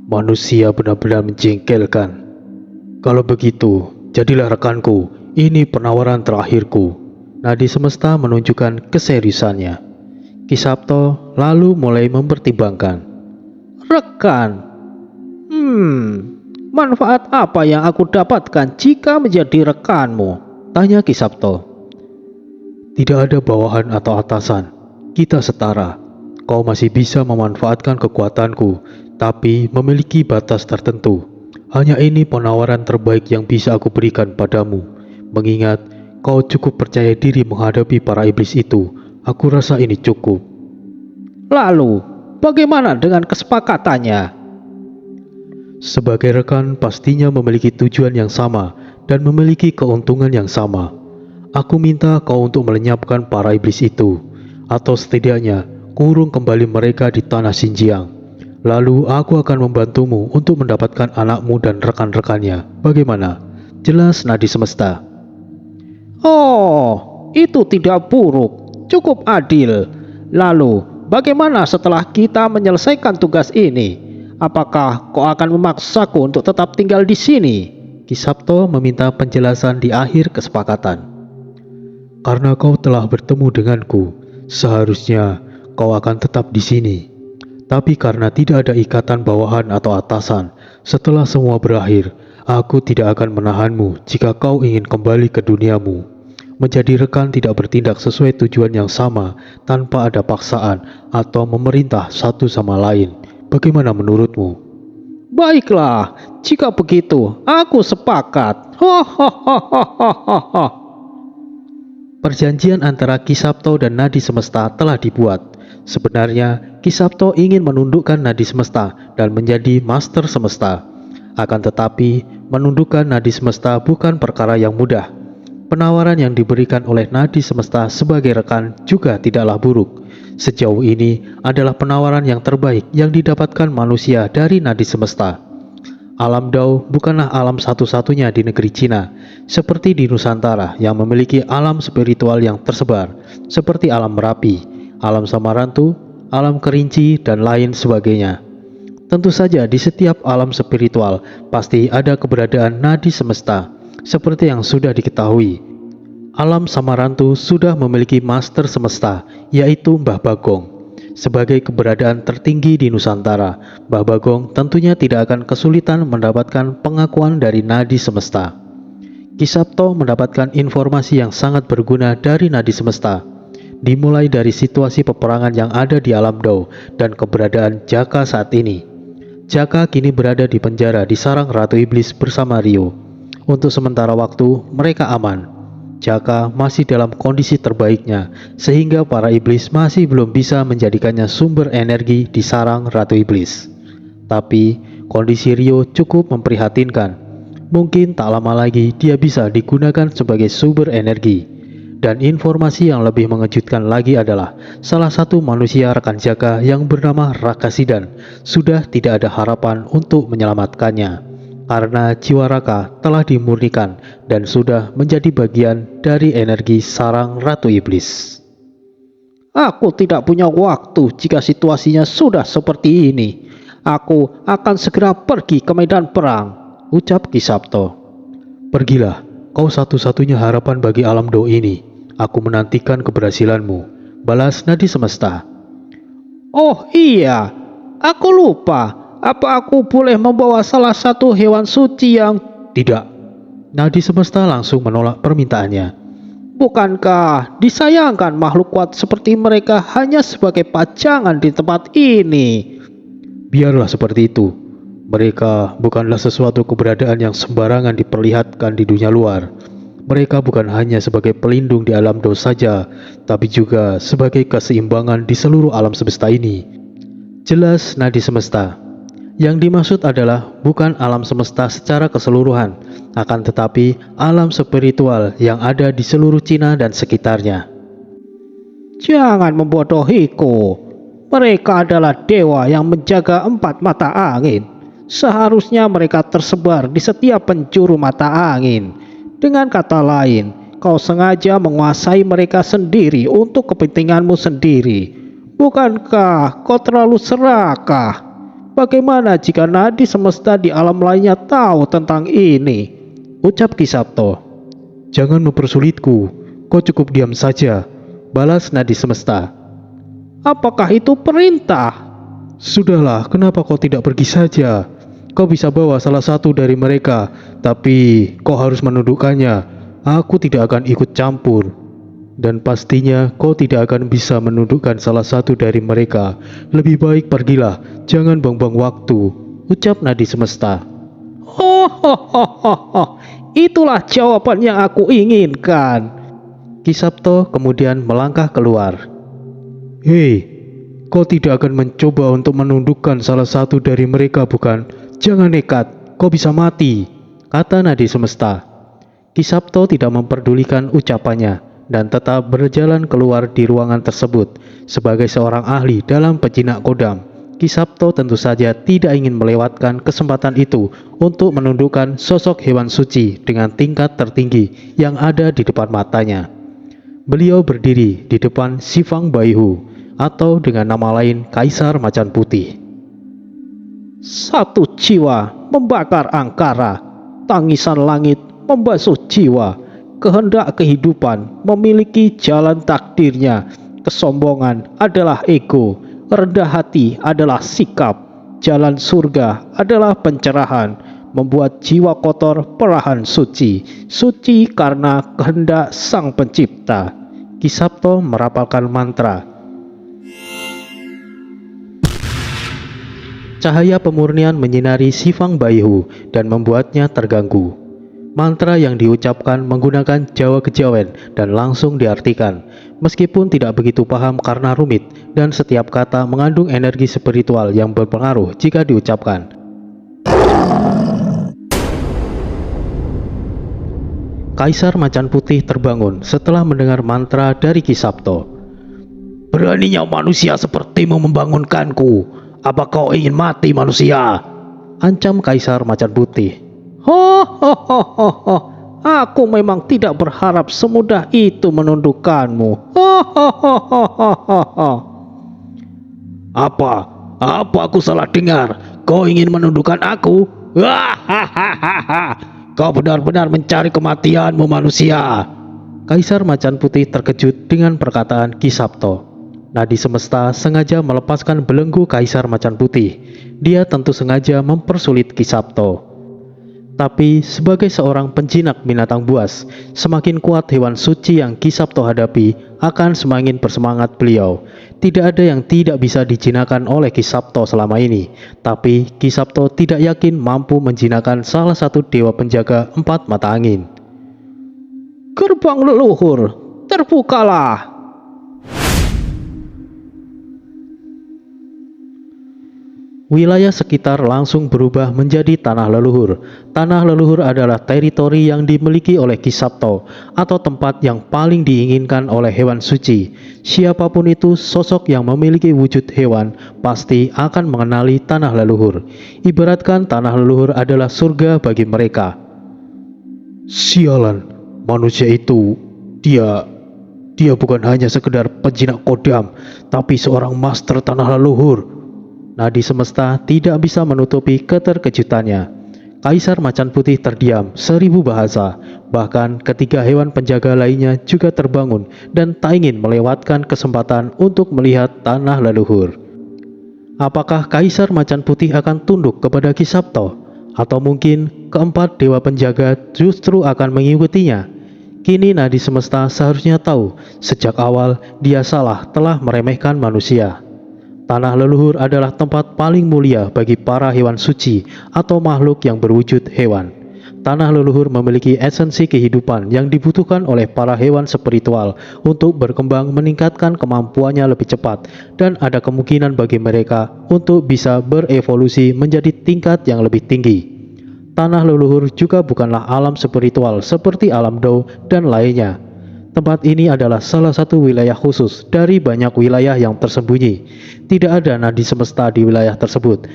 Manusia benar-benar menjengkelkan. Kalau begitu, jadilah rekanku. Ini penawaran terakhirku. Nadi semesta menunjukkan keseriusannya. Ki Sabto lalu mulai mempertimbangkan. Rekan? Manfaat apa yang aku dapatkan jika menjadi rekanmu? Tanya Ki Sabto. Tidak ada bawahan atau atasan. Kita setara. Kau masih bisa memanfaatkan kekuatanku, tapi memiliki batas tertentu. Hanya ini penawaran terbaik yang bisa aku berikan padamu. Mengingat kau cukup percaya diri menghadapi para iblis itu, aku rasa ini cukup. Lalu, bagaimana dengan kesepakatannya? Sebagai rekan pastinya memiliki tujuan yang sama dan memiliki keuntungan yang sama. Aku minta kau untuk melenyapkan para iblis itu, atau setidaknya kurung kembali mereka di tanah Xinjiang. Lalu aku akan membantumu untuk mendapatkan anakmu dan rekan-rekannya. Bagaimana? Jelas nadi semesta. Oh, itu tidak buruk, cukup adil. Lalu, bagaimana setelah kita menyelesaikan tugas ini? Apakah kau akan memaksaku untuk tetap tinggal di sini? Ki Sabto meminta penjelasan di akhir kesepakatan. Karena kau telah bertemu denganku, seharusnya kau akan tetap di sini. Tapi karena tidak ada ikatan bawahan atau atasan, setelah semua berakhir, aku tidak akan menahanmu jika kau ingin kembali ke duniamu. Menjadi rekan tidak bertindak sesuai tujuan yang sama tanpa ada paksaan atau memerintah satu sama lain. Bagaimana menurutmu? Baiklah, jika begitu, aku sepakat. Perjanjian antara Ki Sabto dan nadi semesta telah dibuat. Sebenarnya, Ki Sabto ingin menundukkan nadi semesta dan menjadi master semesta. Akan tetapi, menundukkan nadi semesta bukan perkara yang mudah. Penawaran yang diberikan oleh nadi semesta sebagai rekan juga tidaklah buruk. Sejauh ini adalah penawaran yang terbaik yang didapatkan manusia dari nadi semesta. Alam Dao bukanlah alam satu-satunya di negeri Cina, seperti di Nusantara yang memiliki alam spiritual yang tersebar, seperti alam Merapi, alam Samarantu, alam Kerinci, dan lain sebagainya. Tentu saja di setiap alam spiritual pasti ada keberadaan nadi semesta, seperti yang sudah diketahui. Alam Samarantu sudah memiliki master semesta, yaitu Mbah Bagong. Sebagai keberadaan tertinggi di Nusantara, Mbah Bagong tentunya tidak akan kesulitan mendapatkan pengakuan dari nadi semesta. Ki Sabto mendapatkan informasi yang sangat berguna dari nadi semesta, dimulai dari situasi peperangan yang ada di alam Dao dan keberadaan Jaka saat ini. Jaka kini berada di penjara di sarang Ratu Iblis bersama Rio. Untuk sementara waktu, mereka aman. Jaka masih dalam kondisi terbaiknya, sehingga para iblis masih belum bisa menjadikannya sumber energi di sarang Ratu Iblis. Tapi, kondisi Rio cukup memprihatinkan. Mungkin tak lama lagi dia bisa digunakan sebagai sumber energi. Dan informasi yang lebih mengejutkan lagi adalah salah satu manusia rekan Jaka yang bernama Raka Sidan sudah tidak ada harapan untuk menyelamatkannya. Karena jiwa Raka telah dimurnikan dan sudah menjadi bagian dari energi sarang Ratu Iblis. Aku tidak punya waktu jika situasinya sudah seperti ini. Aku akan segera pergi ke medan perang, ucap Ki Sabto. Pergilah, kau satu-satunya harapan bagi alam Do ini. Aku menantikan keberhasilanmu, balas nadi semesta. Oh iya, aku lupa. Apa aku boleh membawa salah satu hewan suci yang... Tidak. Nadi semesta langsung menolak permintaannya. Bukankah disayangkan makhluk kuat seperti mereka hanya sebagai pajangan di tempat ini? Biarlah seperti itu. Mereka bukanlah sesuatu keberadaan yang sembarangan diperlihatkan di dunia luar. Mereka bukan hanya sebagai pelindung di alam Do saja, tapi juga sebagai keseimbangan di seluruh alam semesta ini. Jelas nadi semesta. Yang dimaksud adalah bukan alam semesta secara keseluruhan, akan tetapi alam spiritual yang ada di seluruh Cina dan sekitarnya. Jangan membodohiku. Mereka adalah dewa yang menjaga 4 mata angin. Seharusnya mereka tersebar di setiap penjuru mata angin. Dengan kata lain, kau sengaja menguasai mereka sendiri untuk kepentinganmu sendiri. Bukankah kau terlalu serakah? Bagaimana jika nadi semesta di alam lainnya tahu tentang ini? Ucap Ki Sabto. Jangan mempersulitku, kau cukup diam saja, balas nadi semesta. Apakah itu perintah? Sudahlah, kenapa kau tidak pergi saja? Kau bisa bawa salah satu dari mereka, tapi kau harus menundukkannya. Aku tidak akan ikut campur. Dan pastinya kau tidak akan bisa menundukkan salah satu dari mereka. Lebih baik pergilah, jangan buang-buang waktu, ucap nadi semesta. Itulah jawaban yang aku inginkan. Ki Sabto kemudian melangkah keluar. Hei, kau tidak akan mencoba untuk menundukkan salah satu dari mereka, bukan? Jangan nekat, kau bisa mati, kata nadi semesta. Ki Sabto tidak memperdulikan ucapannya dan tetap berjalan keluar di ruangan tersebut. Sebagai seorang ahli dalam pejinak kodam, Ki Sabto tentu saja tidak ingin melewatkan kesempatan itu untuk menundukkan sosok hewan suci dengan tingkat tertinggi yang ada di depan matanya. Beliau berdiri di depan Sifang Baihu, atau dengan nama lain Kaisar Macan Putih. Satu jiwa membakar angkara, tangisan langit membasuh jiwa, kehendak kehidupan memiliki jalan takdirnya, kesombongan adalah ego, rendah hati adalah sikap, jalan surga adalah pencerahan, membuat jiwa kotor perlahan suci, suci karena kehendak sang pencipta. Ki Sabto merapalkan mantra. Cahaya pemurnian menyinari Sifang Baihu dan membuatnya terganggu. Mantra yang diucapkan menggunakan Jawa kejawen dan langsung diartikan. Meskipun tidak begitu paham karena rumit dan setiap kata mengandung energi spiritual yang berpengaruh jika diucapkan. Kaisar Macan Putih terbangun setelah mendengar mantra dari Ki Sabto. Beraninya manusia sepertimu membangunkanku. Apa kau ingin mati, manusia? Ancam Kaisar Macan Putih. Aku memang tidak berharap semudah itu menundukkanmu. Apa aku salah dengar? Kau ingin menundukkan aku? Kau benar-benar mencari kematianmu, manusia. Kaisar Macan Putih terkejut dengan perkataan Ki Sabto. Nadi semesta sengaja melepaskan belenggu Kaisar Macan Putih. Dia tentu sengaja mempersulit Ki Sabto. Tapi sebagai seorang penjinak binatang buas, semakin kuat hewan suci yang Ki Sabto hadapi, akan semakin bersemangat beliau. Tidak ada yang tidak bisa dijinakan oleh Ki Sabto selama ini, tapi Ki Sabto tidak yakin mampu menjinakkan salah satu dewa penjaga empat mata angin. Gerbang leluhur, terbukalah. Wilayah sekitar langsung berubah menjadi tanah leluhur. Tanah leluhur adalah teritori yang dimiliki oleh Ki Sabto, atau tempat yang paling diinginkan oleh hewan suci. Siapapun itu sosok yang memiliki wujud hewan pasti akan mengenali tanah leluhur. Ibaratkan tanah leluhur adalah surga bagi mereka. Sialan, manusia itu, dia bukan hanya sekedar penjinak kodam, tapi seorang master tanah leluhur. Nadi semesta tidak bisa menutupi keterkejutannya. Kaisar Macan Putih terdiam 1000 bahasa. Bahkan ketiga hewan penjaga lainnya juga terbangun dan tak ingin melewatkan kesempatan untuk melihat tanah leluhur. Apakah Kaisar Macan Putih akan tunduk kepada Ki Sabto? Atau mungkin keempat dewa penjaga justru akan mengikutinya? Kini nadi semesta seharusnya tahu, sejak awal dia salah telah meremehkan manusia. Tanah leluhur adalah tempat paling mulia bagi para hewan suci atau makhluk yang berwujud hewan. Tanah leluhur memiliki esensi kehidupan yang dibutuhkan oleh para hewan spiritual untuk berkembang meningkatkan kemampuannya lebih cepat, dan ada kemungkinan bagi mereka untuk bisa berevolusi menjadi tingkat yang lebih tinggi. Tanah leluhur juga bukanlah alam spiritual seperti alam Dao dan lainnya. Tempat ini adalah salah satu wilayah khusus dari banyak wilayah yang tersembunyi. Tidak ada nadi semesta di wilayah tersebut,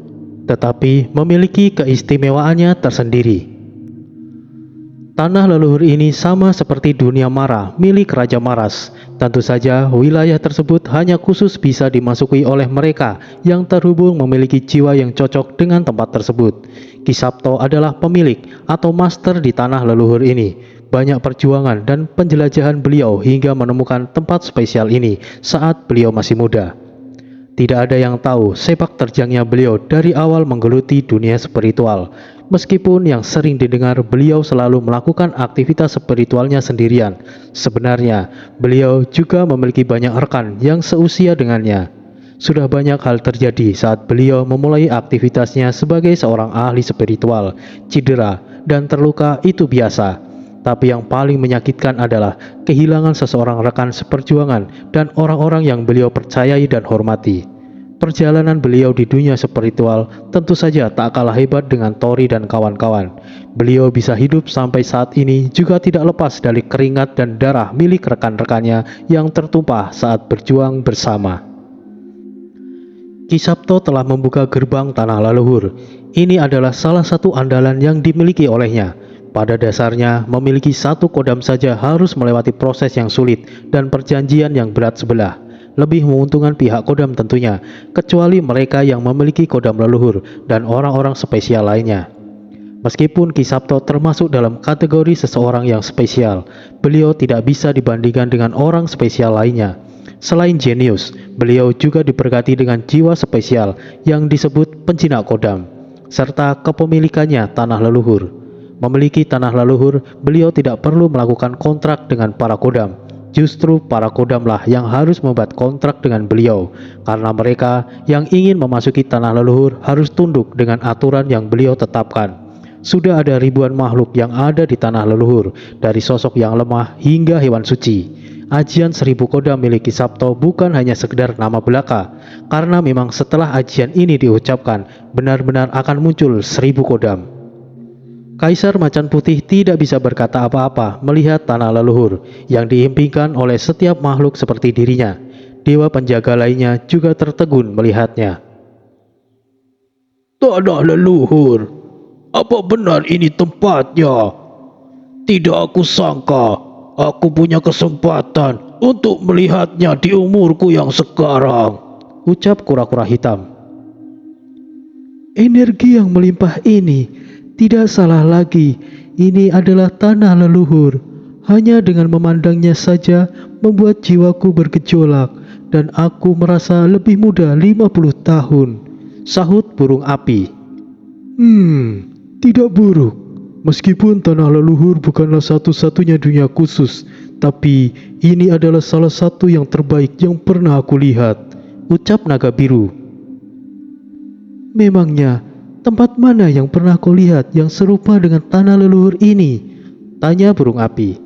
tetapi memiliki keistimewaannya tersendiri. Tanah leluhur ini sama seperti dunia Mara milik Raja Maras. Tentu saja wilayah tersebut hanya khusus bisa dimasuki oleh mereka yang terhubung memiliki jiwa yang cocok dengan tempat tersebut. Ki Sabto adalah pemilik atau master di tanah leluhur ini. Banyak perjuangan dan penjelajahan beliau hingga menemukan tempat spesial ini saat beliau masih muda. Tidak ada yang tahu sepak terjangnya beliau dari awal menggeluti dunia spiritual. Meskipun yang sering didengar beliau selalu melakukan aktivitas spiritualnya sendirian, sebenarnya beliau juga memiliki banyak rekan yang seusia dengannya. Sudah banyak hal terjadi saat beliau memulai aktivitasnya sebagai seorang ahli spiritual. Cedera dan terluka itu biasa. Tapi yang paling menyakitkan adalah kehilangan seseorang rekan seperjuangan dan orang-orang yang beliau percayai dan hormati. Perjalanan beliau di dunia spiritual tentu saja tak kalah hebat dengan Tori dan kawan-kawan. Beliau bisa hidup sampai saat ini juga tidak lepas dari keringat dan darah milik rekan-rekannya yang tertumpah saat berjuang bersama. Ki Sabto telah membuka gerbang tanah leluhur. Ini adalah salah satu andalan yang dimiliki olehnya. Pada dasarnya, memiliki satu kodam saja harus melewati proses yang sulit dan perjanjian yang berat sebelah. Lebih menguntungkan pihak kodam tentunya, kecuali mereka yang memiliki kodam leluhur dan orang-orang spesial lainnya. Meskipun Ki Sabto termasuk dalam kategori seseorang yang spesial, beliau tidak bisa dibandingkan dengan orang spesial lainnya. Selain jenius, beliau juga diberkati dengan jiwa spesial yang disebut penjinak kodam, serta kepemilikannya tanah leluhur. Memiliki tanah leluhur, beliau tidak perlu melakukan kontrak dengan para kodam. Justru para kodamlah yang harus membuat kontrak dengan beliau, karena mereka yang ingin memasuki tanah leluhur harus tunduk dengan aturan yang beliau tetapkan. Sudah ada ribuan makhluk yang ada di tanah leluhur, dari sosok yang lemah hingga hewan suci. Ajian 1000 kodam milik Ki Sabto bukan hanya sekedar nama belaka, karena memang setelah ajian ini diucapkan, benar-benar akan muncul 1000 kodam. Kaisar Macan Putih tidak bisa berkata apa-apa melihat tanah leluhur yang diimpikan oleh setiap makhluk seperti dirinya. Dewa penjaga lainnya juga tertegun melihatnya. Tanah leluhur, apa benar ini tempatnya? Tidak aku sangka aku punya kesempatan untuk melihatnya di umurku yang sekarang, ucap kura-kura hitam. Energi yang melimpah ini, tidak salah lagi, ini adalah tanah leluhur. Hanya dengan memandangnya saja membuat jiwaku bergejolak dan aku merasa lebih muda 50 tahun, sahut burung api. Tidak buruk. Meskipun tanah leluhur bukanlah satu-satunya dunia khusus, tapi ini adalah salah satu yang terbaik yang pernah aku lihat, ucap naga biru. Memangnya, tempat mana yang pernah kau lihat yang serupa dengan tanah leluhur ini? Tanya burung api.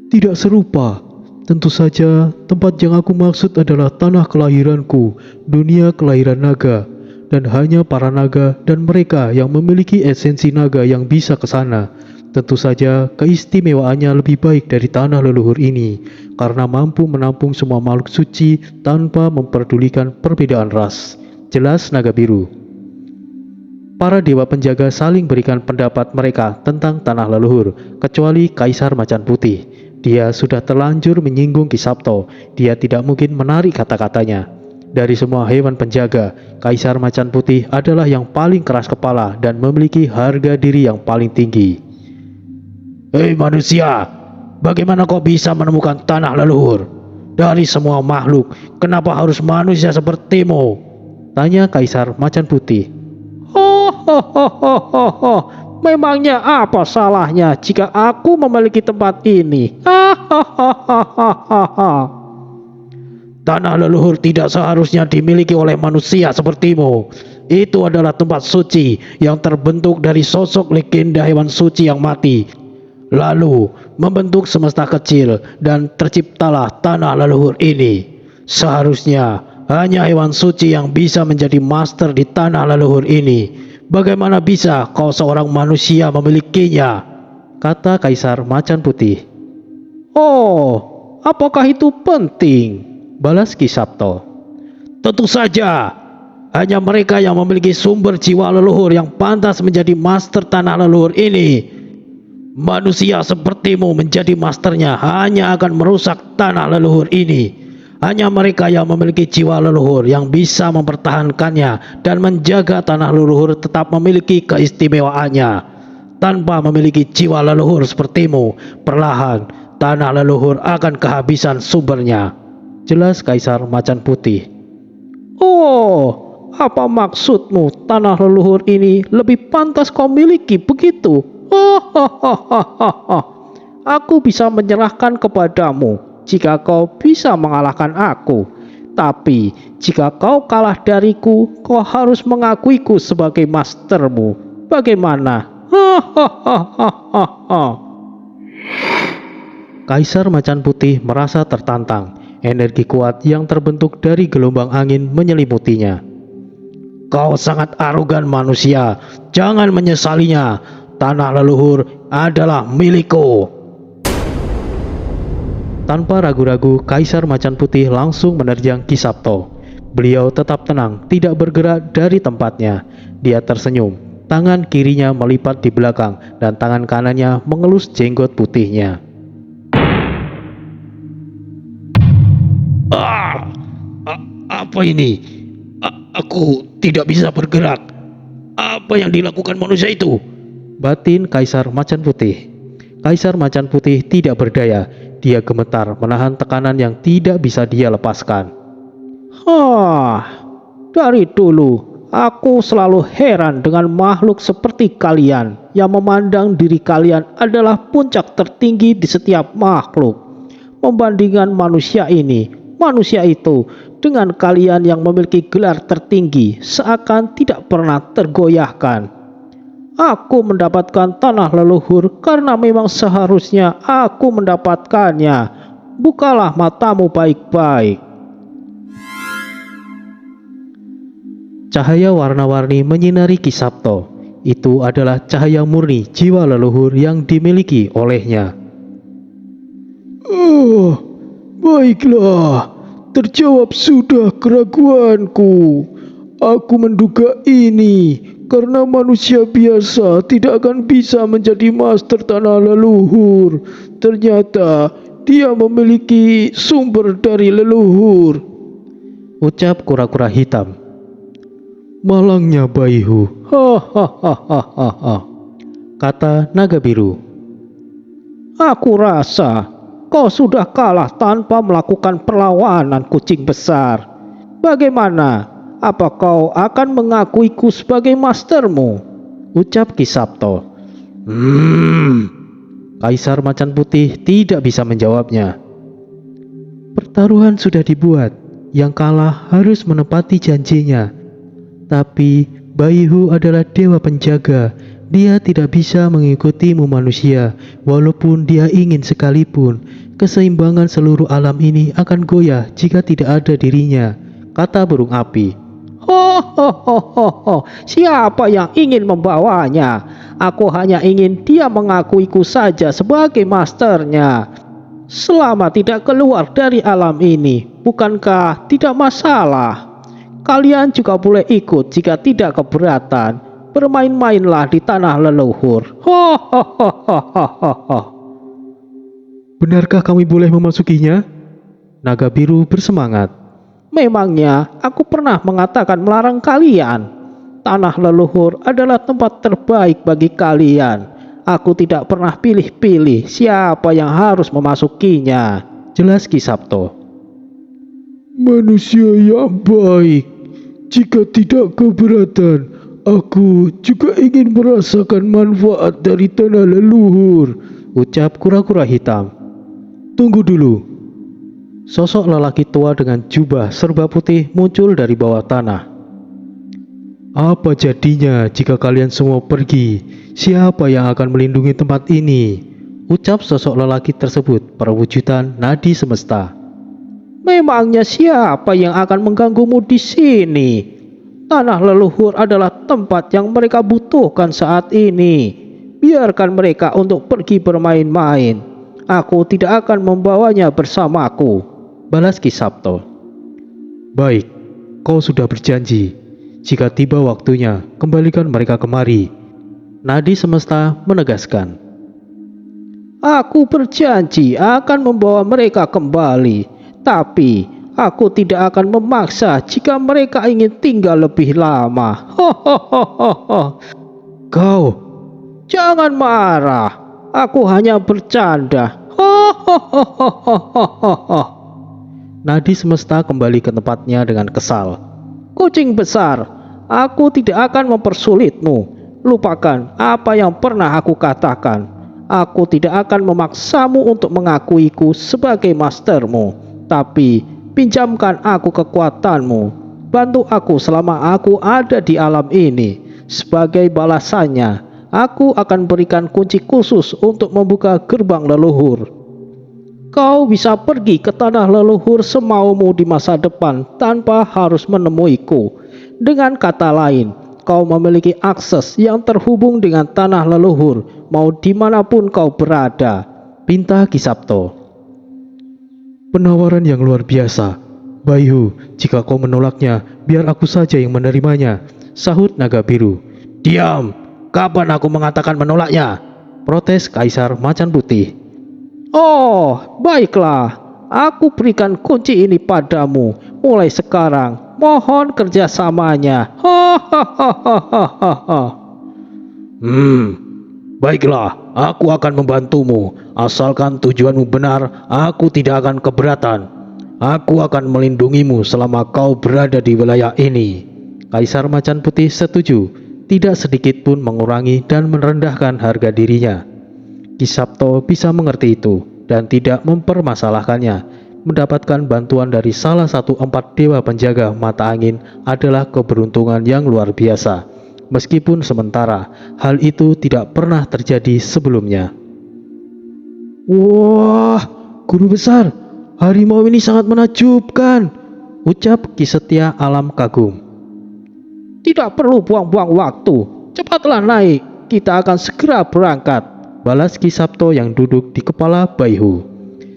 Tidak serupa. Tentu saja, tempat yang aku maksud adalah tanah kelahiranku, dunia kelahiran naga. Dan hanya para naga dan mereka yang memiliki esensi naga yang bisa ke sana. Tentu saja, keistimewaannya lebih baik dari tanah leluhur ini, karena mampu menampung semua makhluk suci tanpa memperdulikan perbedaan ras. Jelas naga biru. Para dewa penjaga saling berikan pendapat mereka tentang tanah leluhur, kecuali Kaisar Macan Putih. Dia sudah terlanjur menyinggung Ki Sabto. Dia tidak mungkin menarik kata-katanya. Dari semua hewan penjaga, Kaisar Macan Putih adalah yang paling keras kepala dan memiliki harga diri yang paling tinggi. Hei manusia, bagaimana kau bisa menemukan tanah leluhur? Dari semua makhluk, kenapa harus manusia sepertimu? Tanya Kaisar Macan Putih. Memangnya apa salahnya jika aku memiliki tempat ini? Tanah leluhur tidak seharusnya dimiliki oleh manusia sepertimu. Itu adalah tempat suci yang terbentuk dari sosok legenda hewan suci yang mati, lalu membentuk semesta kecil, dan terciptalah tanah leluhur ini. Seharusnya hanya hewan suci yang bisa menjadi master di tanah leluhur ini. Bagaimana bisa kau seorang manusia memilikinya? Kata Kaisar Macan Putih. Oh, apakah itu penting? Balas Ki Sabto. Tentu saja, hanya mereka yang memiliki sumber jiwa leluhur yang pantas menjadi master tanah leluhur ini. Manusia sepertimu menjadi masternya hanya akan merusak tanah leluhur ini. Hanya mereka yang memiliki jiwa leluhur yang bisa mempertahankannya dan menjaga tanah leluhur tetap memiliki keistimewaannya. Tanpa memiliki jiwa leluhur sepertimu, perlahan tanah leluhur akan kehabisan sumbernya. Jelas Kaisar Macan Putih. Oh, apa maksudmu tanah leluhur ini lebih pantas kau miliki begitu? Aku bisa menyerahkan kepadamu jika kau bisa mengalahkan aku. Tapi jika kau kalah dariku, kau harus mengakuiku sebagai mastermu. Bagaimana? Kaisar Macan Putih merasa tertantang. Energi kuat yang terbentuk dari gelombang angin menyelimutinya. Kau sangat arogan manusia. Jangan menyesalinya. Tanah leluhur adalah milikku. Tanpa ragu-ragu, Kaisar Macan Putih langsung menerjang Ki Sabto. Beliau tetap tenang, tidak bergerak dari tempatnya. Dia tersenyum. Tangan kirinya melipat di belakang dan tangan kanannya mengelus jenggot putihnya. Apa ini? Aku tidak bisa bergerak. Apa yang dilakukan manusia itu? Batin Kaisar Macan Putih. Kaisar Macan Putih tidak berdaya. Dia gemetar menahan tekanan yang tidak bisa dia lepaskan. Dari dulu aku selalu heran dengan makhluk seperti kalian yang memandang diri kalian adalah puncak tertinggi di setiap makhluk. Membandingkan manusia ini, manusia itu, dengan kalian yang memiliki gelar tertinggi seakan tidak pernah tergoyahkan. Aku mendapatkan tanah leluhur karena memang seharusnya aku mendapatkannya. Bukalah matamu baik-baik. Cahaya warna-warni menyinari Ki Sabto. Itu adalah cahaya murni jiwa leluhur yang dimiliki olehnya. Baiklah. Terjawab sudah keraguanku. Aku menduga ini karena manusia biasa tidak akan bisa menjadi master tanah leluhur. Ternyata dia memiliki sumber dari leluhur. Ucap kura-kura hitam. Malangnya Baihu. Kata naga biru. Aku rasa kau sudah kalah tanpa melakukan perlawanan, kucing besar. Bagaimana? Apa kau akan mengakuiku sebagai mastermu? Ucap Ki Sabto. Kaisar Macan Putih tidak bisa menjawabnya. Pertaruhan sudah dibuat, yang kalah harus menepati janjinya. Tapi Baihu adalah dewa penjaga. Dia tidak bisa mengikutimu manusia, walaupun dia ingin sekalipun. Keseimbangan seluruh alam ini akan goyah jika tidak ada dirinya, kata burung api. Siapa yang ingin membawanya? Aku hanya ingin dia mengakuiku saja sebagai masternya. Selama tidak keluar dari alam ini, bukankah tidak masalah? Kalian juga boleh ikut jika tidak keberatan. Bermain-mainlah di tanah leluhur. Benarkah kami boleh memasukinya? Naga biru bersemangat. Memangnya aku pernah mengatakan melarang kalian? Tanah leluhur adalah tempat terbaik bagi kalian. Aku tidak pernah pilih-pilih siapa yang harus memasukinya. Jelas Ki Sabto. Manusia yang baik. Jika tidak keberatan, aku juga ingin merasakan manfaat dari tanah leluhur, ucap kura-kura hitam. Tunggu dulu. Sosok lelaki tua dengan jubah serba putih muncul dari bawah tanah. Apa jadinya jika kalian semua pergi? Siapa yang akan melindungi tempat ini? Ucap sosok lelaki tersebut perwujudan nadi semesta. Memangnya siapa yang akan mengganggumu di sini? Tanah leluhur adalah tempat yang mereka butuhkan saat ini. Biarkan mereka untuk pergi bermain-main. Aku tidak akan membawanya bersamaku, balas Ki Sabto. Baik, kau sudah berjanji. Jika tiba waktunya, kembalikan mereka kemari. Nadi semesta menegaskan. Aku berjanji akan membawa mereka kembali. Tapi aku tidak akan memaksa jika mereka ingin tinggal lebih lama. Kau jangan marah. Aku hanya bercanda. Nadi semesta kembali ke tempatnya dengan kesal. Kucing besar, aku tidak akan mempersulitmu. Lupakan apa yang pernah aku katakan. Aku tidak akan memaksamu untuk mengakuiku sebagai mastermu. Tapi pinjamkan aku kekuatanmu. Bantu aku selama aku ada di alam ini. Sebagai balasannya, aku akan berikan kunci khusus untuk membuka gerbang leluhur. Kau bisa pergi ke tanah leluhur semaumu di masa depan tanpa harus menemuiku. Dengan kata lain, kau memiliki akses yang terhubung dengan tanah leluhur mau dimanapun kau berada, pinta Ki Sabto. Penawaran yang luar biasa. Baihu, jika kau menolaknya, biar aku saja yang menerimanya, sahut naga biru. Diam, kapan aku mengatakan menolaknya? Protes Kaisar Macan Putih. Oh, baiklah. Aku berikan kunci ini padamu. Mulai sekarang, mohon kerjasamanya. Baiklah, aku akan membantumu. Asalkan tujuanmu benar, aku tidak akan keberatan. Aku akan melindungimu selama kau berada di wilayah ini. Kaisar Macan Putih setuju, tidak sedikit pun mengurangi dan merendahkan harga dirinya. Ki Sabto bisa mengerti itu dan tidak mempermasalahkannya. Mendapatkan bantuan dari salah satu 4 dewa penjaga mata angin adalah keberuntungan yang luar biasa. Meskipun sementara, hal itu tidak pernah terjadi sebelumnya. Wah, guru besar, harimau ini sangat menakjubkan, ucap Ki Setia Alam kagum. Tidak perlu buang-buang waktu, cepatlah naik, kita akan segera berangkat, balas Ki Sabto yang duduk di kepala Baihu.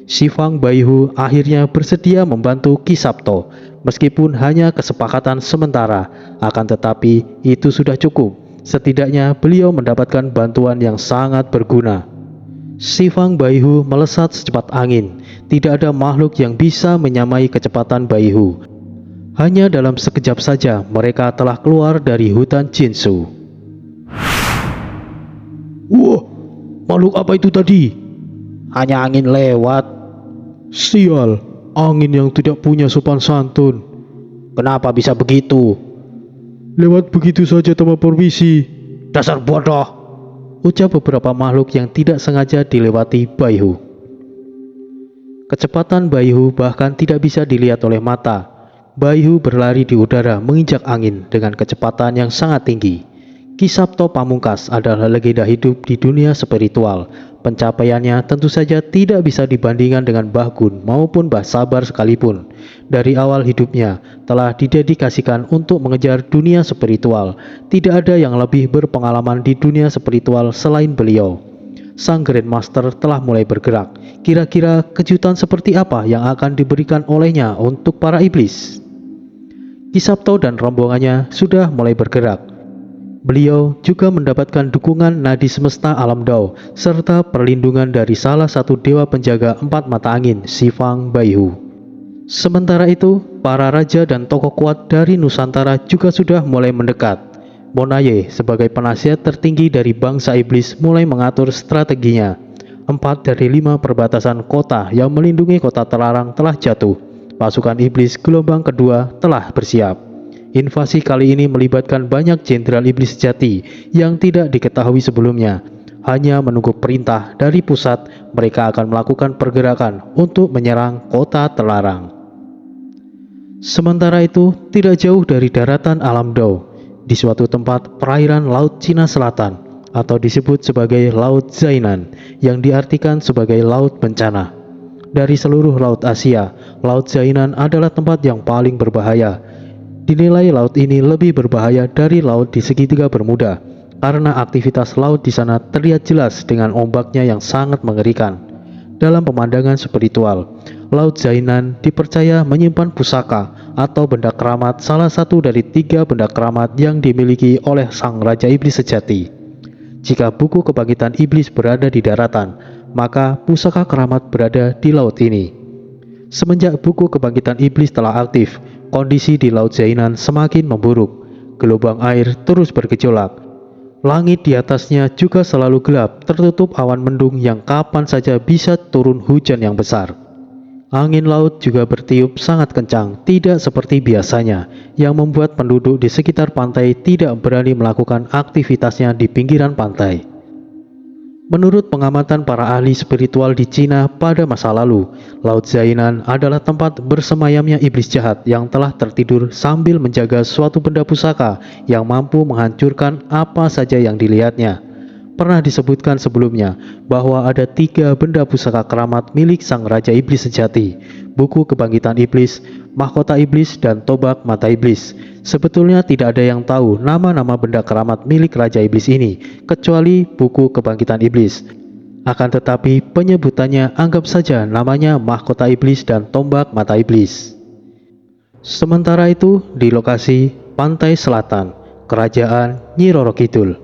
Sifang Baihu akhirnya bersedia membantu Ki Sabto. Meskipun hanya kesepakatan sementara, akan tetapi itu sudah cukup. Setidaknya beliau mendapatkan bantuan yang sangat berguna. Sifang Baihu melesat secepat angin. Tidak ada makhluk yang bisa menyamai kecepatan Baihu. Hanya dalam sekejap saja mereka telah keluar dari hutan Jinsu. Wah, makhluk apa itu tadi? Hanya angin lewat. Sial, angin yang tidak punya sopan santun. Kenapa bisa begitu? Lewat begitu saja tanpa permisi. Dasar bodoh. ucap beberapa makhluk yang tidak sengaja dilewati Baihu. Kecepatan Baihu bahkan tidak bisa dilihat oleh mata. Baihu berlari di udara menginjak angin dengan kecepatan yang sangat tinggi. Ki Sabto Pamungkas adalah legenda hidup di dunia spiritual. Pencapaiannya tentu saja tidak bisa dibandingkan dengan Mbah Gun maupun Mbah Sabar sekalipun. Dari awal hidupnya telah didedikasikan untuk mengejar dunia spiritual. Tidak ada yang lebih berpengalaman di dunia spiritual selain beliau. Sang Grandmaster telah mulai bergerak. Kira-kira kejutan seperti apa yang akan diberikan olehnya untuk para iblis? Ki Sabto dan rombongannya sudah mulai bergerak. Beliau juga mendapatkan dukungan nadi semesta alam Dao serta perlindungan dari salah satu dewa penjaga empat mata angin, Sifang Baihu. Sementara itu, para raja dan tokoh kuat dari Nusantara juga sudah mulai mendekat. Bonaye sebagai penasihat tertinggi dari bangsa iblis mulai mengatur strateginya. 4 dari 5 perbatasan kota yang melindungi kota terlarang telah jatuh. Pasukan iblis gelombang kedua telah bersiap. Invasi kali ini melibatkan banyak jenderal iblis sejati yang tidak diketahui sebelumnya. Hanya menunggu perintah dari pusat, mereka akan melakukan pergerakan untuk menyerang kota terlarang. Sementara itu, tidak jauh dari daratan alam Dao, di suatu tempat perairan Laut Cina Selatan, atau disebut sebagai Laut Zainan, yang diartikan sebagai Laut Bencana. Dari seluruh Laut Asia, Laut Zainan adalah tempat yang paling berbahaya. Dinilai laut ini lebih berbahaya dari laut di segitiga Bermuda, karena aktivitas laut di sana terlihat jelas dengan ombaknya yang sangat mengerikan. Dalam pemandangan spiritual, Laut Zainan dipercaya menyimpan pusaka atau benda keramat, salah satu dari 3 benda keramat yang dimiliki oleh Sang Raja Iblis sejati. Jika buku kebangkitan iblis berada di daratan, maka pusaka keramat berada di laut ini. Semenjak buku kebangkitan iblis telah aktif, kondisi di Laut Zainan semakin memburuk. Gelombang air terus bergejolak. Langit di atasnya juga selalu gelap, tertutup awan mendung yang kapan saja bisa turun hujan yang besar. Angin laut juga bertiup sangat kencang, tidak seperti biasanya, yang membuat penduduk di sekitar pantai tidak berani melakukan aktivitasnya di pinggiran pantai. Menurut pengamatan para ahli spiritual di Cina pada masa lalu, Laut Zainan adalah tempat bersemayamnya iblis jahat yang telah tertidur sambil menjaga suatu benda pusaka yang mampu menghancurkan apa saja yang dilihatnya. Pernah disebutkan sebelumnya bahwa ada 3 benda pusaka keramat milik Sang Raja Iblis sejati: buku kebangkitan iblis, mahkota iblis, dan tombak mata iblis. Sebetulnya tidak ada yang tahu nama-nama benda keramat milik Raja Iblis ini, kecuali buku kebangkitan iblis. Akan tetapi penyebutannya anggap saja namanya mahkota iblis dan tombak mata iblis. Sementara itu, di lokasi pantai selatan, Kerajaan Nyi Roro Kidul.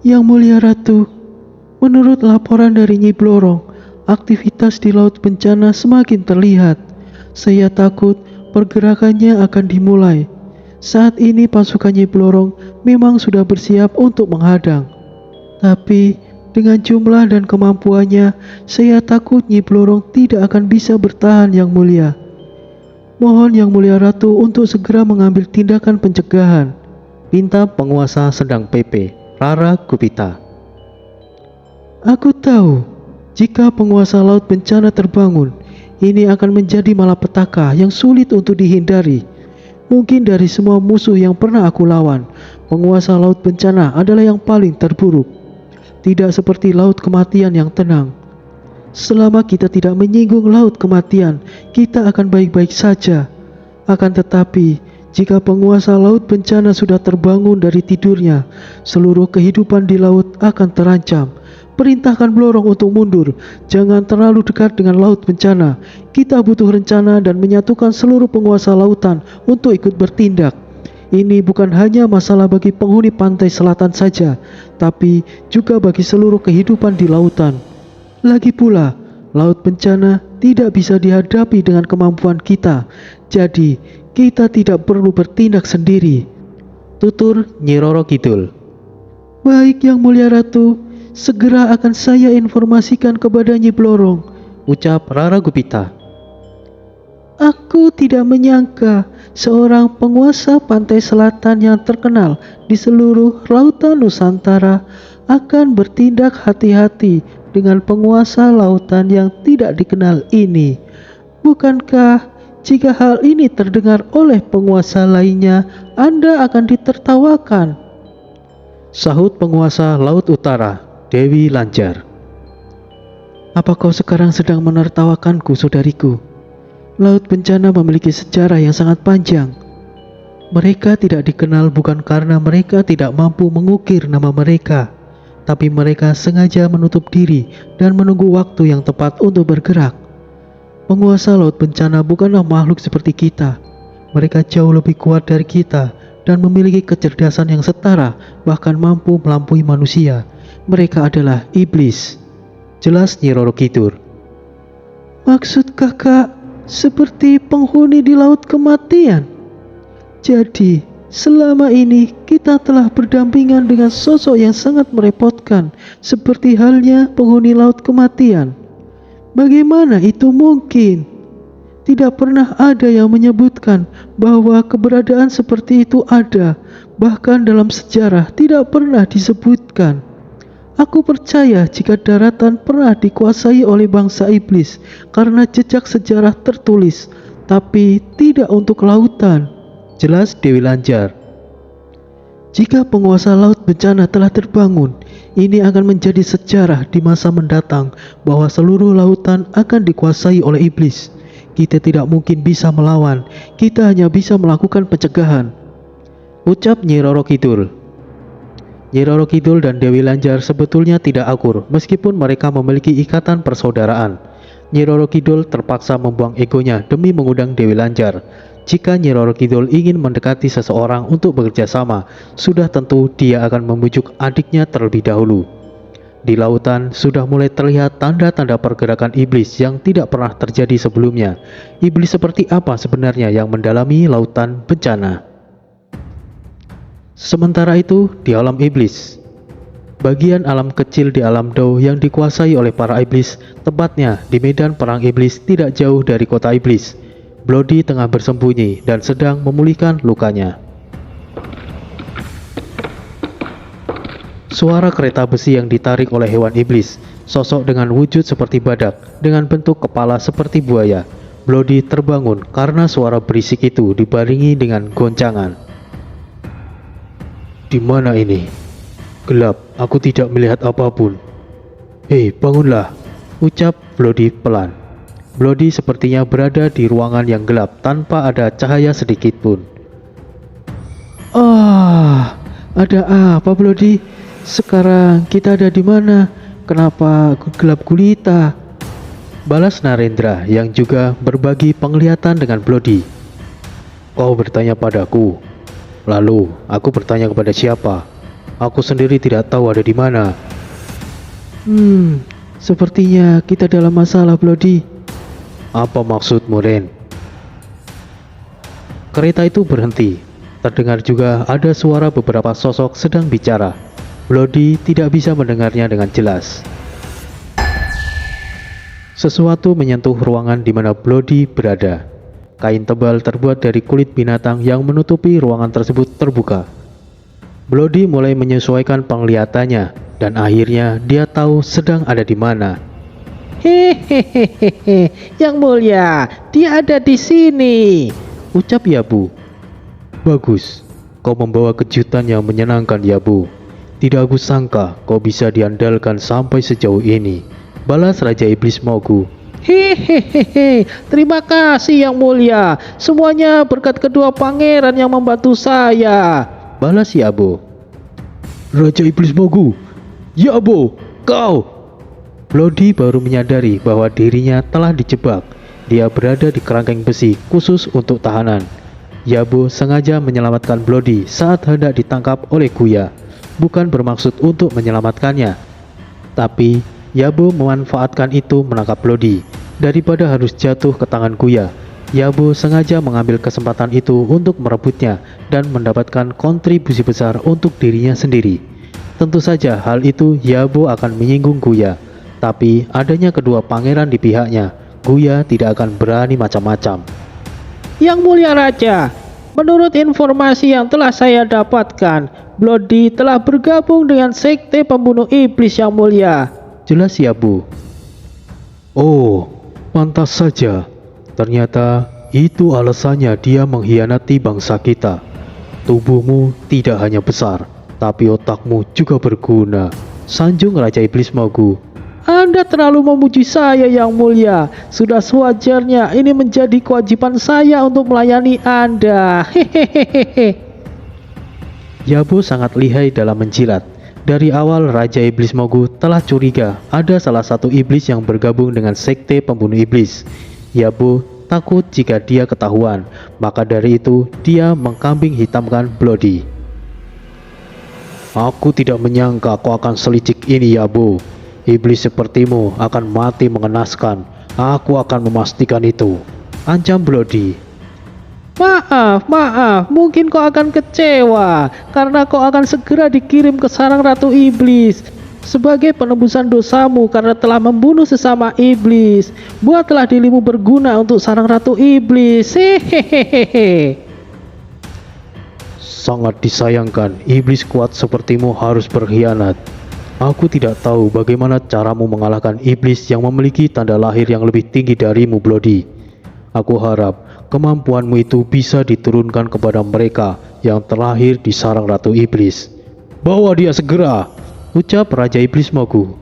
Yang Mulia Ratu, menurut laporan dari Nyi Blorong, aktivitas di Laut Bencana semakin terlihat. Saya takut pergerakannya akan dimulai. Saat ini pasukan Nyi Blorong memang sudah bersiap untuk menghadang. Tapi dengan jumlah dan kemampuannya, saya takut Nyi Blorong tidak akan bisa bertahan, Yang Mulia. Mohon Yang Mulia Ratu untuk segera mengambil tindakan pencegahan, Pinta penguasa sedang PP, Rara Gupita. Aku tahu, jika penguasa Laut Bencana terbangun, ini akan menjadi malapetaka yang sulit untuk dihindari. Mungkin dari semua musuh yang pernah aku lawan, penguasa Laut Bencana adalah yang paling terburuk. Tidak seperti Laut Kematian yang tenang. Selama kita tidak menyinggung Laut Kematian, kita akan baik-baik saja. Akan tetapi, jika penguasa Laut Bencana sudah terbangun dari tidurnya, seluruh kehidupan di laut akan terancam. Perintahkan Blorong untuk mundur. Jangan terlalu dekat dengan Laut Bencana. Kita butuh rencana dan menyatukan seluruh penguasa lautan untuk ikut bertindak. Ini bukan hanya masalah bagi penghuni pantai selatan saja, tapi juga bagi seluruh kehidupan di lautan. Lagi pula, Laut Bencana tidak bisa dihadapi dengan kemampuan kita. Jadi, kita tidak perlu bertindak sendiri, tutur Nyi Roro Kidul. Baik Yang Mulia Ratu, segera akan saya informasikan kepada Nyi Blorong, ucap Rara Gupita. Aku tidak menyangka seorang penguasa pantai selatan yang terkenal di seluruh lautan Nusantara akan bertindak hati-hati dengan penguasa lautan yang tidak dikenal ini. Bukankah jika hal ini terdengar oleh penguasa lainnya, Anda akan ditertawakan? Sahut penguasa Laut Utara, Dewi Lanjar. Apa kau sekarang sedang menertawakanku, saudariku? Laut Bencana memiliki sejarah yang sangat panjang. Mereka tidak dikenal bukan karena mereka tidak mampu mengukir nama mereka, tapi mereka sengaja menutup diri dan menunggu waktu yang tepat untuk bergerak. Penguasa Laut Bencana bukanlah makhluk seperti kita. Mereka jauh lebih kuat dari kita dan memiliki kecerdasan yang setara, bahkan mampu melampaui manusia. Mereka adalah iblis. Jelas Nyi Roro Kidul. Maksud kakak seperti penghuni di laut kematian? Jadi, selama ini kita telah berdampingan dengan sosok yang sangat merepotkan, seperti halnya penghuni laut kematian. Bagaimana itu mungkin? Tidak pernah ada yang menyebutkan bahwa keberadaan seperti itu ada, bahkan dalam sejarah tidak pernah disebutkan. Aku percaya jika daratan pernah dikuasai oleh bangsa iblis karena jejak sejarah tertulis, tapi tidak untuk lautan. Jelas Dewi Lanjar. Jika penguasa Laut Bencana telah terbangun, ini akan menjadi sejarah di masa mendatang bahwa seluruh lautan akan dikuasai oleh iblis. Kita tidak mungkin bisa melawan, kita hanya bisa melakukan pencegahan. Ucap Nyi Roro Kidul. Nyi Roro Kidul dan Dewi Lanjar sebetulnya tidak akur meskipun mereka memiliki ikatan persaudaraan. Nyi Roro Kidul terpaksa membuang egonya demi mengundang Dewi Lanjar. Jika Nyi Roro Kidul ingin mendekati seseorang untuk bekerja sama, sudah tentu dia akan membujuk adiknya terlebih dahulu. Di lautan sudah mulai terlihat tanda-tanda pergerakan iblis yang tidak pernah terjadi sebelumnya. Iblis seperti apa sebenarnya yang mendalami lautan bencana? Sementara itu, di alam iblis, bagian alam kecil di alam Dao yang dikuasai oleh para iblis, tepatnya di medan perang iblis tidak jauh dari kota iblis, Bloody tengah bersembunyi dan sedang memulihkan lukanya. Suara kereta besi yang ditarik oleh hewan iblis, sosok dengan wujud seperti badak, dengan bentuk kepala seperti buaya. Bloody terbangun karena suara berisik itu dibarengi dengan goncangan. Di mana ini? Gelap, aku tidak melihat apapun. Hei, bangunlah, ucap Bloody pelan. Bloody sepertinya berada di ruangan yang gelap tanpa ada cahaya sedikit pun. Ada apa, Bloody? Sekarang kita ada di mana? Kenapa gelap gulita? Balas Narendra yang juga berbagi penglihatan dengan Bloody. Kau bertanya padaku. Lalu, aku bertanya kepada siapa? Aku sendiri tidak tahu ada di mana. Sepertinya kita dalam masalah, Bloody. Apa maksudmu, Ren? Kereta itu berhenti. Terdengar juga ada suara beberapa sosok sedang bicara. Bloody tidak bisa mendengarnya dengan jelas. Sesuatu menyentuh ruangan di mana Bloody berada. Kain tebal terbuat dari kulit binatang yang menutupi ruangan tersebut terbuka. Bloody mulai menyesuaikan penglihatannya dan akhirnya dia tahu sedang ada di mana. Hehehehe, Yang Mulia, dia ada di sini, ucap Yabu. Bagus, kau membawa kejutan yang menyenangkan, Yabu. Tidak aku sangka kau bisa diandalkan sampai sejauh ini, balas Raja Iblis Mogu. Hehehe, terima kasih Yang Mulia. Semuanya berkat kedua pangeran yang membantu saya, balas Yabu. Raja Iblis Mogu, Yabu, kau! Bloody baru menyadari bahwa dirinya telah dijebak. Dia berada di kerangkeng besi khusus untuk tahanan. Yabu sengaja menyelamatkan Bloody saat hendak ditangkap oleh Guya, bukan bermaksud untuk menyelamatkannya. Tapi Yabu memanfaatkan itu menangkap Bloody. Daripada harus jatuh ke tangan Guya, Yabu sengaja mengambil kesempatan itu untuk merebutnya dan mendapatkan kontribusi besar untuk dirinya sendiri. Tentu saja hal itu Yabu akan menyinggung Guya, tapi adanya kedua pangeran di pihaknya, Guya tidak akan berani macam-macam. Yang mulia raja, menurut informasi yang telah saya dapatkan, Bloody telah bergabung dengan sekte pembunuh iblis yang mulia. Jelas Yabu. Oh, pantas saja. Ternyata itu alasannya dia mengkhianati bangsa kita. Tubuhmu tidak hanya besar, tapi otakmu juga berguna. Sanjung Raja Iblis Mogu. Anda terlalu memuji saya yang mulia. Sudah sewajarnya ini menjadi kewajiban saya untuk melayani Anda. Hehehehe. Yabu sangat lihai dalam menjilat. Dari awal Raja Iblis Mogu telah curiga ada salah satu iblis yang bergabung dengan sekte pembunuh iblis. Yabu takut jika dia ketahuan, maka dari itu dia mengkambing hitamkan Bloody. Aku tidak menyangka kau akan selicik ini, Yabu. Iblis sepertimu akan mati mengenaskan. Aku akan memastikan itu. Ancam Bloody. Maaf, mungkin kau akan kecewa karena kau akan segera dikirim ke sarang Ratu Iblis sebagai penebusan dosamu karena telah membunuh sesama iblis. Buatlah dirimu berguna untuk sarang Ratu Iblis. Hehehehe. Sangat disayangkan, iblis kuat sepertimu harus berkhianat. Aku tidak tahu bagaimana caramu mengalahkan iblis yang memiliki tanda lahir yang lebih tinggi darimu, Bloody. Aku harap kemampuanmu itu bisa diturunkan kepada mereka yang terlahir di sarang Ratu Iblis. Bawa dia segera, ucap Raja Iblis Mogu.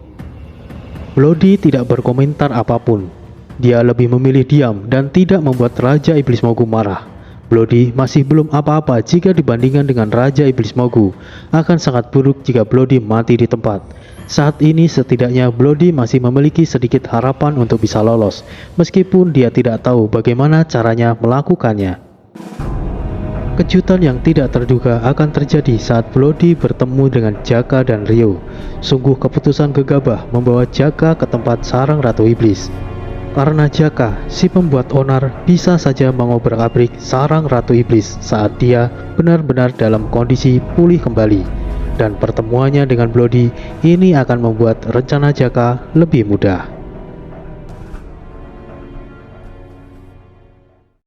Bloody tidak berkomentar apapun. Dia lebih memilih diam dan tidak membuat Raja Iblis Mogu marah. Bloody masih belum apa-apa jika dibandingkan dengan Raja Iblis Mogu. Akan sangat buruk jika Bloody mati di tempat. Saat ini setidaknya Bloody masih memiliki sedikit harapan untuk bisa lolos, meskipun dia tidak tahu bagaimana caranya melakukannya. Kejutan yang tidak terduga akan terjadi saat Bloody bertemu dengan Jaka dan Rio. Sungguh keputusan gegabah membawa Jaka ke tempat sarang Ratu Iblis. Karena Jaka, si pembuat onar, bisa saja mengobrak-abrik sarang Ratu Iblis saat dia benar-benar dalam kondisi pulih kembali. Dan pertemuannya dengan Bloody ini akan membuat rencana Jaka lebih mudah.